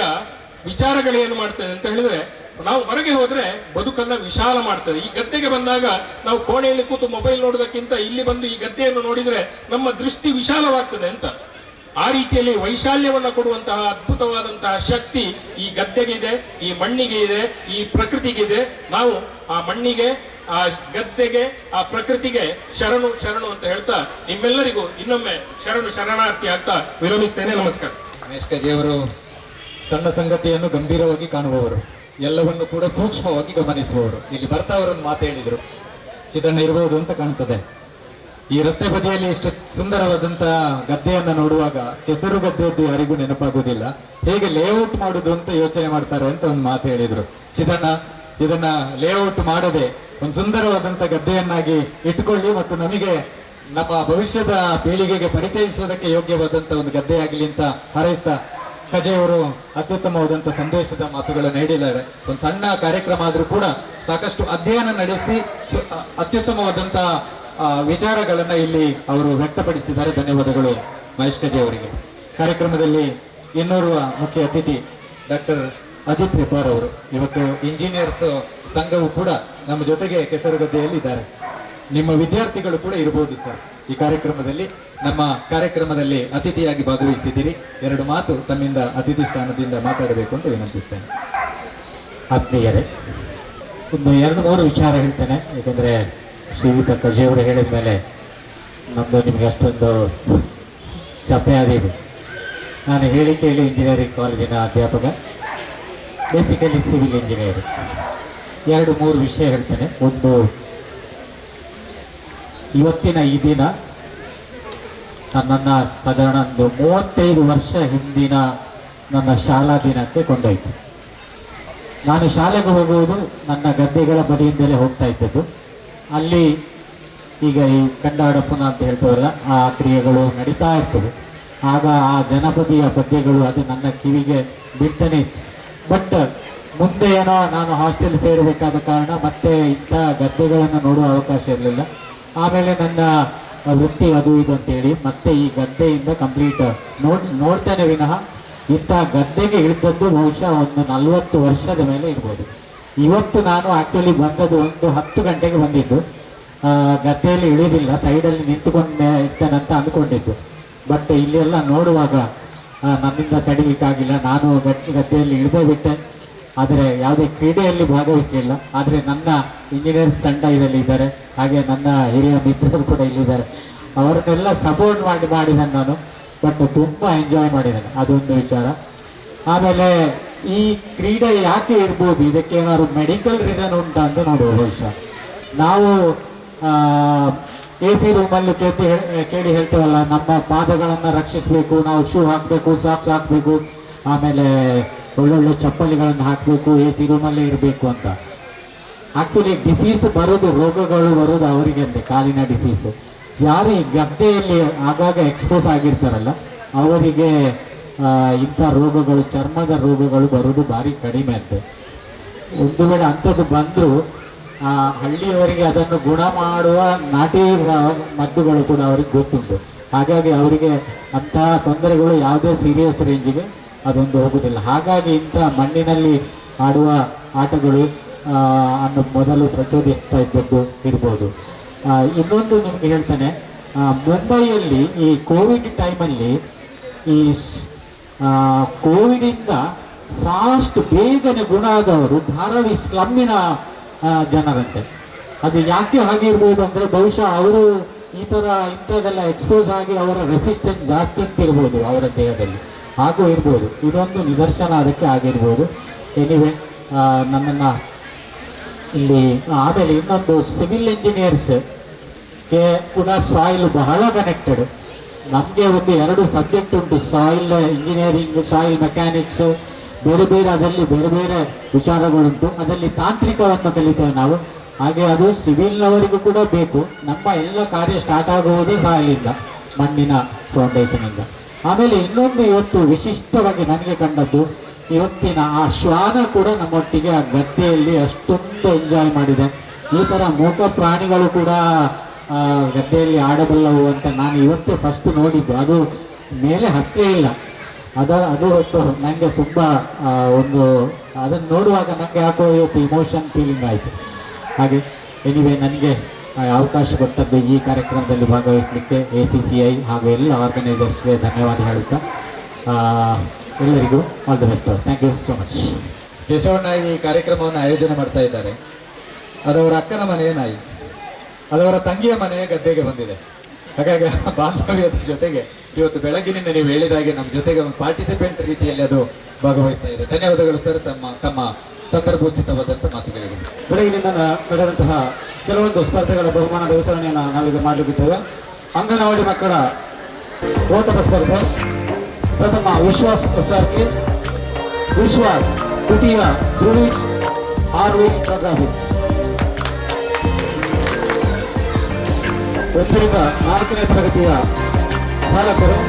ವಿಚಾರಗಳೇನು ಮಾಡ್ತದೆ ಅಂತ ಹೇಳಿದ್ರೆ ನಾವು ಹೊರಗೆ ಹೋದ್ರೆ ಬದುಕನ್ನ ವಿಶಾಲ ಮಾಡ್ತದೆ. ಈ ಗದ್ದೆಗೆ ಬಂದಾಗ ನಾವು ಕೋಣೆಯಲ್ಲಿ ಕೂತು ಮೊಬೈಲ್ ನೋಡೋದಕ್ಕಿಂತ ಇಲ್ಲಿ ಬಂದು ಈ ಗದ್ದೆಯನ್ನು ನೋಡಿದ್ರೆ ನಮ್ಮ ದೃಷ್ಟಿ ವಿಶಾಲವಾಗ್ತದೆ ಅಂತ. ಆ ರೀತಿಯಲ್ಲಿ ವೈಶಾಲ್ಯವನ್ನ ಕೊಡುವಂತಹ ಅದ್ಭುತವಾದಂತಹ ಶಕ್ತಿ ಈ ಗದ್ದೆಗಿದೆ, ಈ ಮಣ್ಣಿಗೆ ಇದೆ, ಈ ಪ್ರಕೃತಿಗಿದೆ. ನಾವು ಆ ಮಣ್ಣಿಗೆ, ಆ ಗದ್ದೆಗೆ, ಆ ಪ್ರಕೃತಿಗೆ ಶರಣು ಶರಣು ಅಂತ ಹೇಳ್ತಾ ನಿಮ್ಮೆಲ್ಲರಿಗೂ ಇನ್ನೊಮ್ಮೆ ಶರಣಾರ್ಥಿ ಆಗ್ತಾ ವಿರಮಿಸ್ತೇನೆ. ನಮಸ್ಕಾರ. ರಮೇಶ್ ಕಜಿಯವರು ಸಣ್ಣ ಸಂಗತಿಯನ್ನು ಗಂಭೀರವಾಗಿ ಕಾಣುವವರು, ಎಲ್ಲವನ್ನು ಕೂಡ ಸೂಕ್ಷ್ಮವಾಗಿ ಗಮನಿಸುವವರು. ಇಲ್ಲಿ ಬರ್ತಾ ಅವರೊಂದು ಮಾತು ಹೇಳಿದ್ರು, ಚಿದಣ್ಣ ಇರಬಹುದು ಅಂತ ಕಾಣ್ತದೆ. ಈ ರಸ್ತೆ ಬದಿಯಲ್ಲಿ ಇಷ್ಟು ಸುಂದರವಾದಂತಹ ಗದ್ದೆಯನ್ನ ನೋಡುವಾಗ ಕೆಸರು ಗದ್ದೆಯದ್ದು ಯಾರಿಗೂ ನೆನಪಾಗುವುದಿಲ್ಲ, ಹೇಗೆ ಲೇಔಟ್ ಮಾಡುದು ಅಂತ ಯೋಚನೆ ಮಾಡ್ತಾರೆ ಅಂತ ಒಂದು ಮಾತು ಹೇಳಿದ್ರು. ಚಿದಣ್ಣ ಇದನ್ನ ಲೇಔಟ್ ಮಾಡದೆ ಒಂದು ಸುಂದರವಾದಂತ ಗದ್ದೆಯನ್ನಾಗಿ ಇಟ್ಟುಕೊಳ್ಳಿ ಮತ್ತು ನಮಗೆ ನಮ್ಮ ಭವಿಷ್ಯದ ಪೀಳಿಗೆಗೆ ಪರಿಚಯಿಸುವುದಕ್ಕೆ ಯೋಗ್ಯವಾದಂತ ಒಂದು ಗದ್ದೆಯಾಗಲಿ ಅಂತ ಹಾರೈಸ್ತಾ ಕಜೆಯವರು ಅತ್ಯುತ್ತಮವಾದಂತ ಸಂದೇಶದ ಮಾತುಗಳನ್ನು ಹೇಳಿದ್ದಾರೆ. ಒಂದು ಸಣ್ಣ ಕಾರ್ಯಕ್ರಮ ಆದ್ರೂ ಕೂಡ ಸಾಕಷ್ಟು ಅಧ್ಯಯನ ನಡೆಸಿ ಅತ್ಯುತ್ತಮವಾದಂತ ವಿಚಾರಗಳನ್ನ ಇಲ್ಲಿ ಅವರು ವ್ಯಕ್ತಪಡಿಸಿದ್ದಾರೆ. ಧನ್ಯವಾದಗಳು ಮಹೇಶ್ ಕಜೆ ಅವರಿಗೆ. ಕಾರ್ಯಕ್ರಮದಲ್ಲಿ ಇನ್ನೋರ್ವ ಮುಖ್ಯ ಅತಿಥಿ ಡಾಕ್ಟರ್ ಅಜಿತ್ ಹೆಬ್ಬಾರ್ ಅವರು. ಇವತ್ತು ಇಂಜಿನಿಯರ್ಸ್ ಸಂಘವು ಕೂಡ ನಮ್ಮ ಜೊತೆಗೆ ಕೆಸರುಗದ್ದೆಯಲ್ಲಿ ಇದ್ದಾರೆ. ನಿಮ್ಮ ವಿದ್ಯಾರ್ಥಿಗಳು ಕೂಡ ಇರಬಹುದು ಸರ್ ಈ ಕಾರ್ಯಕ್ರಮದಲ್ಲಿ. ನಮ್ಮ ಕಾರ್ಯಕ್ರಮದಲ್ಲಿ ಅತಿಥಿಯಾಗಿ ಭಾಗವಹಿಸಿದ್ದೀರಿ. ಎರಡು ಮಾತು ತಮ್ಮಿಂದ ಅತಿಥಿ ಸ್ಥಾನದಿಂದ ಮಾತಾಡಬೇಕು ಅಂತ ವಿನಂತಿಸ್ತೇನೆ. ಆತ್ಮೀಯರೇ, ಒಂದು 2-3 ವಿಚಾರ ಹೇಳ್ತೇನೆ. ಯಾಕಂದರೆ ಶ್ರೀಯುತ ಕಜೆಯವರು ಹೇಳಿದ ಮೇಲೆ ನಮ್ಮದು ನಿಮಗೆ ಅಷ್ಟೊಂದು ಸಭೆಯಾದಿದೆ. ನಾನು ಹೇಳಿ ಕೇಳಿ ಇಂಜಿನಿಯರಿಂಗ್ ಕಾಲೇಜಿನ ಅಧ್ಯಾಪಕ, ಬೇಸಿಕಲಿ ಸಿವಿಲ್ ಇಂಜಿನಿಯರ್. 2-3 ವಿಷಯ ಹೇಳ್ತೇನೆ. ಒಂದು, ಇವತ್ತಿನ ಈ ದಿನ ನನ್ನನ್ನು ಸಾಧಾರಣ ಒಂದು 35 ವರ್ಷ ಹಿಂದಿನ ನನ್ನ ಶಾಲಾ ದಿನಕ್ಕೆ ಕೊಂಡೊಯ್ತು. ನಾನು ಶಾಲೆಗೆ ಹೋಗುವುದು ನನ್ನ ಗದ್ದೆಗಳ ಬದಿಯಿಂದಲೇ ಹೋಗ್ತಾ ಇದ್ದದ್ದು. ಅಲ್ಲಿ ಈಗ ಈ ಕಂಡಾಡಪ್ಪನ ಅಂತ ಹೇಳ್ತೇವಲ್ಲ, ಆ ಕ್ರಿಯೆಗಳು ನಡೀತಾ ಇರ್ತದೆ. ಆಗ ಆ ಜನಪದಿಯ ಪದ್ಯಗಳು ಅದು ನನ್ನ ಕಿವಿಗೆ ಬಿಡ್ತಾನೆ ಇತ್ತು. ಬಟ್ ಮುಂದೆ ಏನೋ ನಾನು ಹಾಸ್ಟೆಲ್ ಸೇರಬೇಕಾದ ಕಾರಣ ಮತ್ತೆ ಇಂಥ ಗದ್ದೆಗಳನ್ನು ನೋಡುವ ಅವಕಾಶ ಇರಲಿಲ್ಲ. ಆಮೇಲೆ ನನ್ನ ವೃತ್ತಿ ಅದು ಇದು ಅಂತೇಳಿ ಮತ್ತೆ ಈ ಗದ್ದೆಯಿಂದ ಕಂಪ್ಲೀಟ್ ನೋಡ್ತೇನೆ ವಿನಃ ಇಂಥ ಗದ್ದೆಗೆ ಇಳಿದದ್ದು ಬಹುಶಃ ಒಂದು 40 ವರ್ಷದ ಮೇಲೆ ಇರ್ಬೋದು. ಇವತ್ತು ನಾನು ಆ್ಯಕ್ಚುಲಿ ಬಂದದ್ದು ಒಂದು 10 ಗಂಟೆಗೆ ಬಂದಿದ್ದು. ಗದ್ದೆಯಲ್ಲಿ ಇಳಿದಿಲ್ಲ, ಸೈಡಲ್ಲಿ ನಿಂತುಕೊಂಡೆ ಇರ್ತೇನಂತ ಅಂದ್ಕೊಂಡಿದ್ದು. ಬಟ್ ಇಲ್ಲೆಲ್ಲ ನೋಡುವಾಗ ನನ್ನಿಂದ ತಡಿಲಿಕ್ಕಾಗಿಲ್ಲ. ನಾನು ಗದ್ದೆಯಲ್ಲಿ ಇಳಿದೇ ಬಿಟ್ಟೆ. ಆದರೆ ಯಾವುದೇ ಕ್ರೀಡೆಯಲ್ಲಿ ಭಾಗವಹಿಸಲಿಲ್ಲ. ಆದರೆ ನನ್ನ ಇಂಜಿನಿಯರ್ಸ್ ತಂಡ ಇದರಲ್ಲಿ ಇದ್ದಾರೆ, ಹಾಗೆ ನನ್ನ ಹಿರಿಯ ಮಿತ್ರರು ಕೂಡ ಇಲ್ಲಿದ್ದಾರೆ. ಅವರನ್ನೆಲ್ಲ ಸಪೋರ್ಟ್ ಮಾಡಿದ್ದೇನೆ ನಾನು. ಬಟ್ ತುಂಬ ಎಂಜಾಯ್ ಮಾಡಿದ್ದೇನೆ, ಅದೊಂದು ವಿಚಾರ. ಆಮೇಲೆ ಈ ಕ್ರೀಡೆ ಯಾಕೆ ಇರ್ಬೋದು, ಇದಕ್ಕೆ ಏನಾದ್ರು ಮೆಡಿಕಲ್ ರೀಸನ್ ಉಂಟಾ ಅಂತ ನೋಡುವ. ಬಹುಶಃ ನಾವು AC ರೂಮಲ್ಲಿ ಕೇಳಿ ಹೇಳ್ತೇವಲ್ಲ, ನಮ್ಮ ಪಾದಗಳನ್ನು ರಕ್ಷಿಸಬೇಕು, ನಾವು ಶೂ ಹಾಕಬೇಕು, ಸಾಕ್ಸ್ ಹಾಕಬೇಕು, ಆಮೇಲೆ ಒಳ್ಳೊಳ್ಳೆ ಚಪ್ಪಲಿಗಳನ್ನು ಹಾಕಬೇಕು, AC ರೂಮಲ್ಲೇ ಇರಬೇಕು ಅಂತ. ಆಕ್ಚುಲಿ ಡಿಸೀಸ್ ಬರೋದು, ರೋಗಗಳು ಬರೋದು ಅವರಿಗೆ ಅಂತೆ, ಕಾಲಿನ ಡಿಸೀಸು. ಯಾರು ಈ ಗದ್ದೆಯಲ್ಲಿ ಆಗಾಗ ಎಕ್ಸ್ಪೋಸ್ ಆಗಿರ್ತಾರಲ್ಲ ಅವರಿಗೆ ಇಂಥ ರೋಗಗಳು, ಚರ್ಮದ ರೋಗಗಳು ಬರೋದು ಭಾರಿ ಕಡಿಮೆ ಅಂತೆ. ಒಂದು ವೇಳೆ ಅಂಥದ್ದು ಬಂದರೂ ಹಳ್ಳಿಯವರಿಗೆ ಅದನ್ನು ಗುಣ ಮಾಡುವ ನಾಟಿ ಮದ್ದುಗಳು ಕೂಡ ಅವ್ರಿಗೆ ಗೊತ್ತುಂಟು. ಹಾಗಾಗಿ ಅವರಿಗೆ ಅಂತಹ ತೊಂದರೆಗಳು ಯಾವುದೇ ಸೀರಿಯಸ್ ರೇಂಜಿಗೆ ಅದೊಂದು ಹೋಗುವುದಿಲ್ಲ. ಹಾಗಾಗಿ ಇಂಥ ಮಣ್ಣಿನಲ್ಲಿ ಆಡುವ ಆಟಗಳು ಅನ್ನು ಮೊದಲು ಪ್ರಚೋದಿಸ್ತಾ ಇದ್ದದ್ದು ಇರ್ಬೋದು. ಇನ್ನೊಂದು ನಿಮಗೆ ಹೇಳ್ತೇನೆ, ಮುಂಬೈಯಲ್ಲಿ ಈ ಕೋವಿಡ್ ಟೈಮಲ್ಲಿ ಈ ಕೋವಿಡಿಂದ ಫಾಸ್ಟ್ ಬೇಗನೆ ಗುಣ ಆದವರು ಧಾರಾವಿ ಸ್ಲಮ್ಮಿನ ಜನರಂತೆ. ಅದು ಯಾಕೆ ಹಾಗೆ ಇರ್ಬೋದು ಅಂದರೆ ಬಹುಶಃ ಅವರು ಇಂಥದ್ದೆಲ್ಲ ಎಕ್ಸ್ಪೋಸ್ ಆಗಿ ಅವರ ರೆಸಿಸ್ಟೆನ್ಸ್ ಜಾಸ್ತಿ ಅಂತಿರ್ಬೋದು ಅವರ ದೇಹದಲ್ಲಿ, ಹಾಗೂ ಇರ್ಬೋದು. ಇದೊಂದು ನಿದರ್ಶನ ಅದಕ್ಕೆ ಆಗಿರ್ಬೋದು. ಎನಿವೆ, ನನ್ನನ್ನು ಇಲ್ಲಿ ಆಮೇಲೆ ಇನ್ನೊಂದು ಸಿವಿಲ್ ಇಂಜಿನಿಯರ್ಸ್ಗೆ ಕೂಡ ಸಾಯಿಲ್ ಬಹಳ ಕನೆಕ್ಟೆಡ್. ನಮಗೆ ಒಂದು 2 ಸಬ್ಜೆಕ್ಟ್ ಉಂಟು, ಸಾಯಿಲ್ ಇಂಜಿನಿಯರಿಂಗ್, ಸಾಯಿಲ್ ಮೆಕ್ಯಾನಿಕ್ಸ್, ಬೇರೆ ಬೇರೆ ಅದರಲ್ಲಿ ಬೇರೆ ಬೇರೆ ವಿಚಾರಗಳುಂಟು. ಅದರಲ್ಲಿ ತಾಂತ್ರಿಕವನ್ನು ಕಲಿತೇವೆ ನಾವು. ಹಾಗೆ ಅದು ಸಿವಿಲ್ನವರಿಗೂ ಕೂಡ ಬೇಕು. ನಮ್ಮ ಎಲ್ಲ ಕಾರ್ಯ ಸ್ಟಾರ್ಟ್ ಆಗುವುದು ಸಾಯಿಲಿಂದ, ಮಣ್ಣಿನ ಫೌಂಡೇಶನಿಂದ. ಆಮೇಲೆ ಇನ್ನೊಂದು ಇವತ್ತು ವಿಶಿಷ್ಟವಾಗಿ ನನಗೆ ಕಂಡದ್ದು, ಇವತ್ತಿನ ಆ ಶ್ವಾನ ಕೂಡ ನಮ್ಮೊಟ್ಟಿಗೆ ಆ ಗದ್ದೆಯಲ್ಲಿ ಅಷ್ಟೊಂದು ಎಂಜಾಯ್ ಮಾಡಿದೆ. ಈ ಥರ ಮೂಕ ಪ್ರಾಣಿಗಳು ಕೂಡ ಗದ್ದೆಯಲ್ಲಿ ಆಡಬಲ್ಲವು ಅಂತ ನಾನು ಇವತ್ತೇ ಫಸ್ಟ್ ನೋಡಿದ್ದು. ಅದು ಮೇಲೆ ಹತ್ತೇ ಇಲ್ಲ. ಅದು ನನಗೆ ತುಂಬ ಒಂದು ಅದನ್ನು ನೋಡುವಾಗ ನನಗೆ ಯಾಕೋ ಇವತ್ತು ಇಮೋಷನ್ ಫೀಲಿಂಗ್ ಆಯಿತು. ಹಾಗೆ ಎನಿವೆ ನನಗೆ ಅವಕಾಶ ಕೊಟ್ಟದ್ದು ಈ ಕಾರ್ಯಕ್ರಮದಲ್ಲಿ ಭಾಗವಹಿಸಲಿಕ್ಕೆ ACCI ಹಾಗೂ ಎಲ್ಲ ಆರ್ಗನೈಸರ್ಸ್ಗೆ ಧನ್ಯವಾದ ಹೇಳುತ್ತಾ ಎಲ್ಲರಿಗೂ all the best. Thank you so much. ಕೇಶವಣ್ಣ ಈ ಕಾರ್ಯಕ್ರಮವನ್ನು ಆಯೋಜನೆ ಮಾಡ್ತಾ ಇದ್ದಾರೆ. ಅದವರ ಅಕ್ಕನ ಮನೆಯ ನಾಯಿ, ಅದವರ ತಂಗಿಯ ಮನೆಯ ಗದ್ದೆಗೆ ಬಂದಿದೆ. ಹಾಗಾಗಿ ಬಾಂಧವ್ಯದ ಜೊತೆಗೆ ಇವತ್ತು ಬೆಳಗಿನಿಂದ ನೀವು ಹೇಳಿದಾಗೆ ನಮ್ಮ ಜೊತೆಗೆ ಒಂದು ಪಾರ್ಟಿಸಿಪೆಂಟ್ ರೀತಿಯಲ್ಲಿ ಅದು ಭಾಗವಹಿಸ್ತಾ ಇದೆ. ಧನ್ಯವಾದಗಳು ಸರ್ ತಮ್ಮ ಸಂದರ್ಭೋಚಿತವಾದಂಥ ಮಾತುಗಳಿಗೆ. ಬೆಳಗಿನಿಂದ ನಡೆದಂತಹ ಕೆಲವೊಂದು ಸ್ಪರ್ಧೆಗಳ ಬಹುಮಾನದ ವಿತರಣೆಯನ್ನು ನಾವೀಗ ಮಾಡಲಿದ್ದೇವೆ. ಅಂಗನವಾಡಿ ಮಕ್ಕಳ ಓಟದ ಸ್ಪರ್ಧೆ. ಪ್ರಥಮ ವಿಶ್ವಾಸ್ SRK, ವಿಶ್ವಾಸ್. ದ್ವಿತೀಯ ಧ್ರುವೀಶ್ RV ಫೋಟೋಗ್ರಾಫಿಕ್ಸ್. 1 ರಿಂದ 4ನೇ ತರಗತಿಯ ಬಾಲಕರು.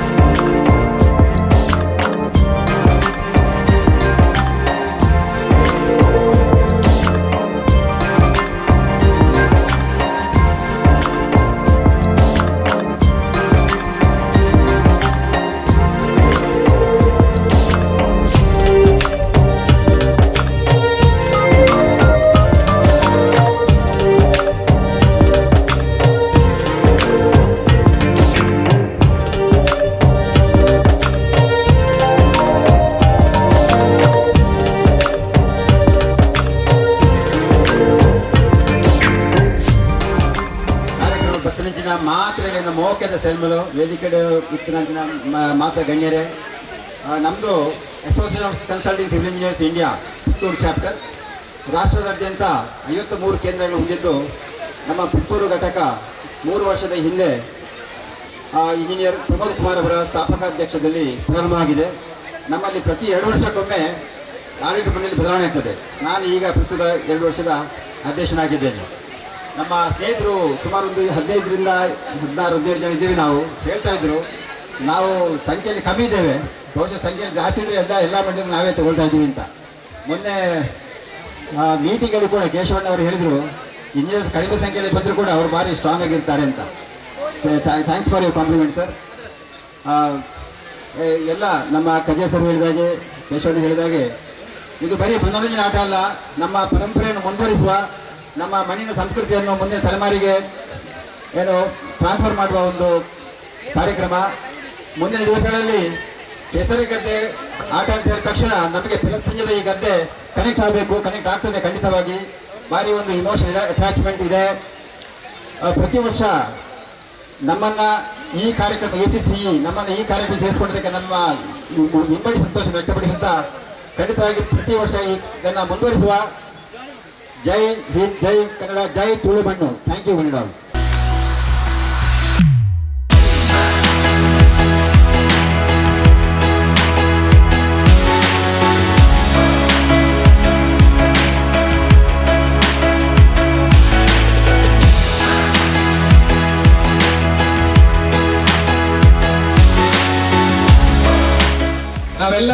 ಮಾತ್ರೆಗಳಿಂದ ಮೋಕೆದ ಸೆಲ್ಮಲು ವೇದಿಕೆ ಇತ್ತಿನ ಮಾತ್ರ ಗಣ್ಯರೇ, ನಮ್ಮದು association of consulting civil engineers India Puttur chapter ರಾಷ್ಟ್ರದಾದ್ಯಂತ 53 ಕೇಂದ್ರಗಳು ಹೊಂದಿದ್ದು, ನಮ್ಮ ಪುತ್ತೂರು ಘಟಕ 3 ವರ್ಷದ ಹಿಂದೆ ಇಂಜಿನಿಯರ್ ಪ್ರಮೋದ್ ಕುಮಾರ್ ಅವರ ಸ್ಥಾಪಕಾಧ್ಯಕ್ಷದಲ್ಲಿ ಪ್ರಾರಂಭವಾಗಿದೆ. ನಮ್ಮಲ್ಲಿ ಪ್ರತಿ 2 ವರ್ಷಕ್ಕೊಮ್ಮೆ ಆಡಳಿತ ಮಂಡಳಿ ಬದಲಾವಣೆ ಆಗ್ತದೆ. ನಾನು ಈಗ ಪ್ರಸ್ತುತ 2 ವರ್ಷದ ಅಧ್ಯಕ್ಷನಾಗಿದ್ದೇನೆ. ನಮ್ಮ ಸ್ನೇಹಿತರು ಸುಮಾರು ಒಂದು 15 ರಿಂದ 16, 17 ಜನ ಇದ್ದೀವಿ. ನಾವು ಹೇಳ್ತಾ ಇದ್ರು ನಾವು ಸಂಖ್ಯೆಯಲ್ಲಿ ಕಮ್ಮಿ ಇದ್ದೇವೆ, ಬಹುಶಃ ಸಂಖ್ಯೆಯಲ್ಲಿ ಜಾಸ್ತಿ ಇದ್ರೆ ಎಲ್ಲ ಮಂಡಳಿ ನಾವೇ ತಗೊಳ್ತಾ ಇದ್ದೀವಿ ಅಂತ. ಮೊನ್ನೆ ಮೀಟಿಂಗಲ್ಲಿ ಕೂಡ ಕೇಶವಣ್ಣ ಅವರು ಹೇಳಿದರು, ಇಂಜಿನಿಯರ್ಸ್ ಕಡಿಮೆ ಸಂಖ್ಯೆಯಲ್ಲಿ ಬಂದರೂ ಕೂಡ ಅವರು ಭಾರಿ ಸ್ಟ್ರಾಂಗ್ ಆಗಿರ್ತಾರೆ ಅಂತ. Thanks for your compliment sir. ಎಲ್ಲ ನಮ್ಮ ಕಜೆ ಸರ್ ಹೇಳಿದಾಗೆ, ಕೇಶವಣ್ಣ ಹೇಳಿದಾಗೆ, ಇದು ಬರೀ ಮನೋರಂಜನೆ ಆಟ ಅಲ್ಲ, ನಮ್ಮ ಪರಂಪರೆಯನ್ನು ಮುಂದುವರಿಸುವ, ನಮ್ಮ ಮಣ್ಣಿನ ಸಂಸ್ಕೃತಿಯನ್ನು ಮುಂದಿನ ತಲೆಮಾರಿಗೆ ಟ್ರಾನ್ಸ್ಫರ್ ಮಾಡುವ ಒಂದು ಕಾರ್ಯಕ್ರಮ. ಮುಂದಿನ ದಿವಸಗಳಲ್ಲಿ ಕೆಸರು ಗದ್ದೆ ಆಟ ಅಂತ ಹೇಳಿದ ತಕ್ಷಣ ನಮಗೆ ಪುಂಜದ ಈ ಗದ್ದೆ ಕನೆಕ್ಟ್ ಆಗಬೇಕು, ಕನೆಕ್ಟ್ ಆಗ್ತದೆ ಖಂಡಿತವಾಗಿ. ಭಾರಿ ಒಂದು ಇಮೋಷನಲ್ ಅಟ್ಯಾಚ್ಮೆಂಟ್ ಇದೆ. ಪ್ರತಿ ವರ್ಷ ನಮ್ಮನ್ನ ಈ ಕಾರ್ಯಕ್ರಮ ACCI ನಮ್ಮನ್ನು ಈ ಕಾರ್ಯಕ್ರಮ ಸೇರಿಸಿಕೊಳ್ಳೋದಕ್ಕೆ ನಮ್ಮ ಇಬ್ಬಡಿ ಸಂತೋಷ ವ್ಯಕ್ತಪಡಿಸುತ್ತಾ ಖಂಡಿತವಾಗಿ ಪ್ರತಿ ವರ್ಷ ಇದನ್ನು ಮುಂದುವರಿಸುವ. ಜೈ ಹಿಂದ್, ಜೈ ಕನ್ನಡ, ಜೈ ತುಳು ಮಣ್ಣು. Thank you Kannada. ನಾವೆಲ್ಲ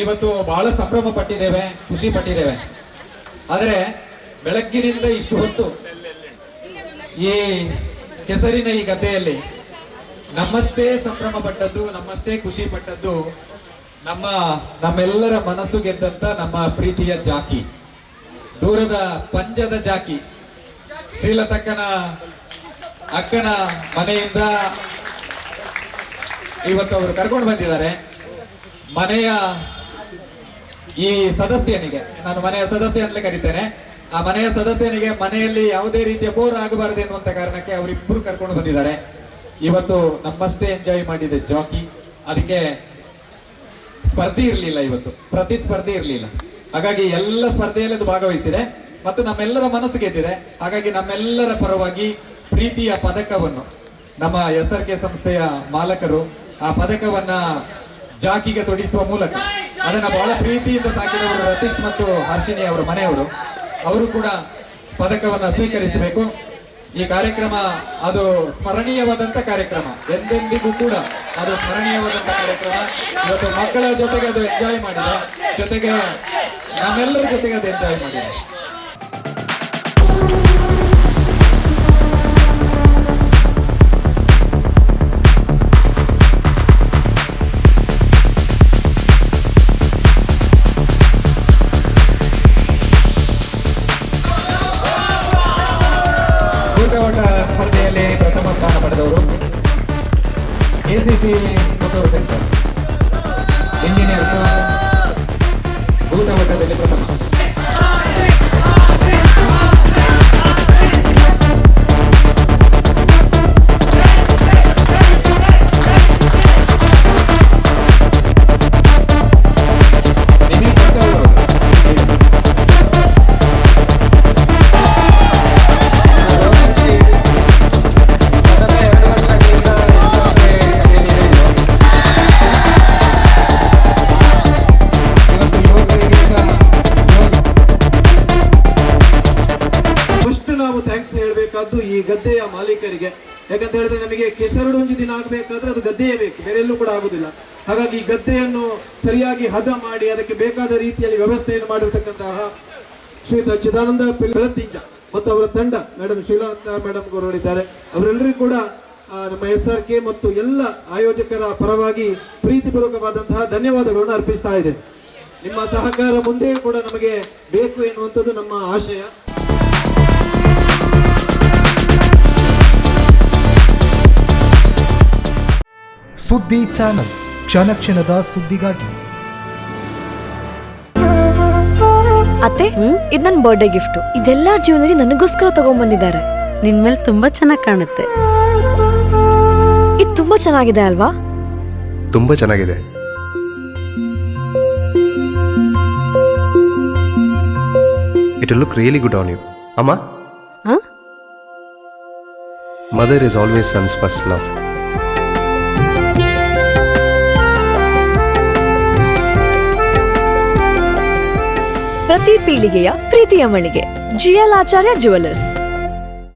ಇವತ್ತು ಬಹಳ ಸಂಭ್ರಮ ಪಟ್ಟಿದ್ದೇವೆ, ಖುಷಿ ಪಟ್ಟಿದ್ದೇವೆ. ಆದರೆ ಬೆಳಗ್ಗಿನಿಂದ ಇಷ್ಟು ಹೊತ್ತು ಈ ಕೆಸರಿನ ಈ ಗದ್ದೆಯಲ್ಲಿ ನಮ್ಮಷ್ಟೇ ಸಂಭ್ರಮ ಪಟ್ಟದ್ದು, ನಮ್ಮಷ್ಟೇ ಖುಷಿ ಪಟ್ಟದ್ದು ನಮ್ಮೆಲ್ಲರ ಮನಸ್ಸು ಗೆದ್ದಂತ ನಮ್ಮ ಪ್ರೀತಿಯ ಜಾಕಿ, ದೂರದ ಪಂಜದ ಜಾಕಿ, ಶ್ರೀಲತಕ್ಕನ ಅಕ್ಕನ ಮನೆಯಿಂದ ಇವತ್ತು ಅವರು ಕರ್ಕೊಂಡು ಬಂದಿದ್ದಾರೆ. ಮನೆಯ ಈ ಸದಸ್ಯನಿಗೆ, ನಾನು ಮನೆಯ ಸದಸ್ಯ ಅಂತಲೇ ಕರೀತೇನೆ, ಆ ಮನೆಯ ಸದಸ್ಯನಿಗೆ ಮನೆಯಲ್ಲಿ ಯಾವುದೇ ರೀತಿಯ ಬೋರ್ ಆಗಬಾರದು ಎನ್ನುವಂತ ಕಾರಣಕ್ಕೆ ಅವರಿಬ್ಬರು ಕರ್ಕೊಂಡು ಬಂದಿದ್ದಾರೆ. ಇವತ್ತು ನಮ್ಮಷ್ಟೇ ಎಂಜಾಯ್ ಮಾಡಿದೆ ಜಾಕಿ. ಅದಕ್ಕೆ ಸ್ಪರ್ಧೆ ಇರಲಿಲ್ಲ, ಇವತ್ತು ಪ್ರತಿಸ್ಪರ್ಧೆ ಇರಲಿಲ್ಲ. ಹಾಗಾಗಿ ಎಲ್ಲ ಸ್ಪರ್ಧೆಯಲ್ಲಿ ಅದು ಭಾಗವಹಿಸಿದೆ ಮತ್ತು ನಮ್ಮೆಲ್ಲರ ಮನಸ್ಸು ಗೆದ್ದಿದೆ. ಹಾಗಾಗಿ ನಮ್ಮೆಲ್ಲರ ಪರವಾಗಿ ಪ್ರೀತಿಯ ಪದಕವನ್ನು ನಮ್ಮ SRK ಸಂಸ್ಥೆಯ ಮಾಲಕರು ಆ ಪದಕವನ್ನ ಜಾಕಿಗೆ ತೊಡಿಸುವ ಮೂಲಕ ಅದನ್ನ ಬಹಳ ಪ್ರೀತಿಯಿಂದ ಸಾಕಿದವರು ರತೀಶ್ ಮತ್ತು ಹರ್ಷಿಣಿ ಅವರ ಮನೆಯವರು, ಅವರು ಕೂಡ ಪದಕವನ್ನ ಸ್ವೀಕರಿಸಬೇಕು. ಈ ಕಾರ್ಯಕ್ರಮ ಅದು ಸ್ಮರಣೀಯವಾದಂತ ಕಾರ್ಯಕ್ರಮ, ಎಂದೆಂದಿಗೂ ಕೂಡ ಅದು ಸ್ಮರಣೀಯವಾದಂತ ಕಾರ್ಯಕ್ರಮ. ಇವತ್ತು ಮಕ್ಕಳ ಜೊತೆಗೆ ಅದು ಎಂಜಾಯ್ ಮಾಡಿದೆ, ಜೊತೆಗೆ ನಮ್ಮೆಲ್ಲರ ಜೊತೆಗೆ ಅದು ಎಂಜಾಯ್ ಮಾಡಿದೆ. ಓಟ ಸ್ಪರ್ಧೆಯಲ್ಲಿ ಪ್ರಥಮ ಸ್ಥಾನ ಪಡೆದವರು ACC ಪುತ್ತೂರು ಸೆಂಟರ್ ಇಂಜಿನಿಯರ್ಸ್ ಓಟದಲ್ಲಿ ಪ್ರಥಮ. ಹೇಳಬೇಕಾದ್ದು ಈ ಗದ್ದೆಯ ಮಾಲೀಕರಿಗೆ. ಯಾಕಂತ ಹೇಳಿದ್ರೆ ನಮಗೆ ಕೆಸರಡೊಂಜಿ ದಿನ ಆಗಬೇಕಾದ್ರೆ ಅದು ಗದ್ದೆಯೇ ಬೇಕು, ಬೇರೆ ಎಲ್ಲೂ ಕೂಡ ಆಗುದಿಲ್ಲ. ಹಾಗಾಗಿ ಈ ಗದ್ದೆಯನ್ನು ಸರಿಯಾಗಿ ಹದ ಮಾಡಿ ಅದಕ್ಕೆ ಬೇಕಾದ ರೀತಿಯಲ್ಲಿ ವ್ಯವಸ್ಥೆಯನ್ನು ಮಾಡಿರ್ತಕ್ಕಂತಹ ಶ್ರೀಯುತ ಚಿದಾನಂದ ಬೆಳದಿಂಜ ಮತ್ತು ಅವರ ತಂಡ ಮೇಡಮ್ ಶ್ರೀಲತಾ ಮೇಡಮ್ ಗೌರವಿದ್ದಾರೆ. ಅವರೆಲ್ಲರಿಗೂ ಕೂಡ ನಮ್ಮ SRK ಮತ್ತು ಎಲ್ಲ ಆಯೋಜಕರ ಪರವಾಗಿ ಪ್ರೀತಿಪೂರ್ವಕವಾದಂತಹ ಧನ್ಯವಾದಗಳನ್ನು ಅರ್ಪಿಸ್ತಾ ಇದೆ. ನಿಮ್ಮ ಸಹಕಾರ ಮುಂದೆ ಕೂಡ ನಮಗೆ ಬೇಕು ಎನ್ನುವಂಥದ್ದು ನಮ್ಮ ಆಶಯ. ಸುದ್ದಿ ಚಾನಲ್, ಕ್ಷಣ ಕ್ಷಣದ ಸುದ್ದಿಗಾಗಿ. ಅತ್ತೆ, ಇದು ನನ್ನ ಬರ್ಡೇ ಗಿಫ್ಟ್. ಇದೆಲ್ಲ ಜೀವನದಲ್ಲಿ ನನಗೋಸ್ಕರ ತಗೊಂಡ್ಬಂದಿದ್ದಾರೆ. ನಿನ್ ಮೇಲೆ ತುಂಬಾ ಚೆನ್ನಾಗಿ ಕಾಣುತ್ತೆ. ಇದು ತುಂಬಾ ಚೆನ್ನಾಗಿದೆ ಅಲ್ವಾ? ತುಂಬಾ ಚೆನ್ನಾಗಿದೆ. It will look really good on you. Amma? Huh? Mother is always son's first love. ಪ್ರತಿ ಪೀಳಿಗೆಯ ಪ್ರೀತಿಯ ಮಳಿಗೆ GL ಆಚಾರ್ಯ ಜ್ಯುವೆಲರ್ಸ್.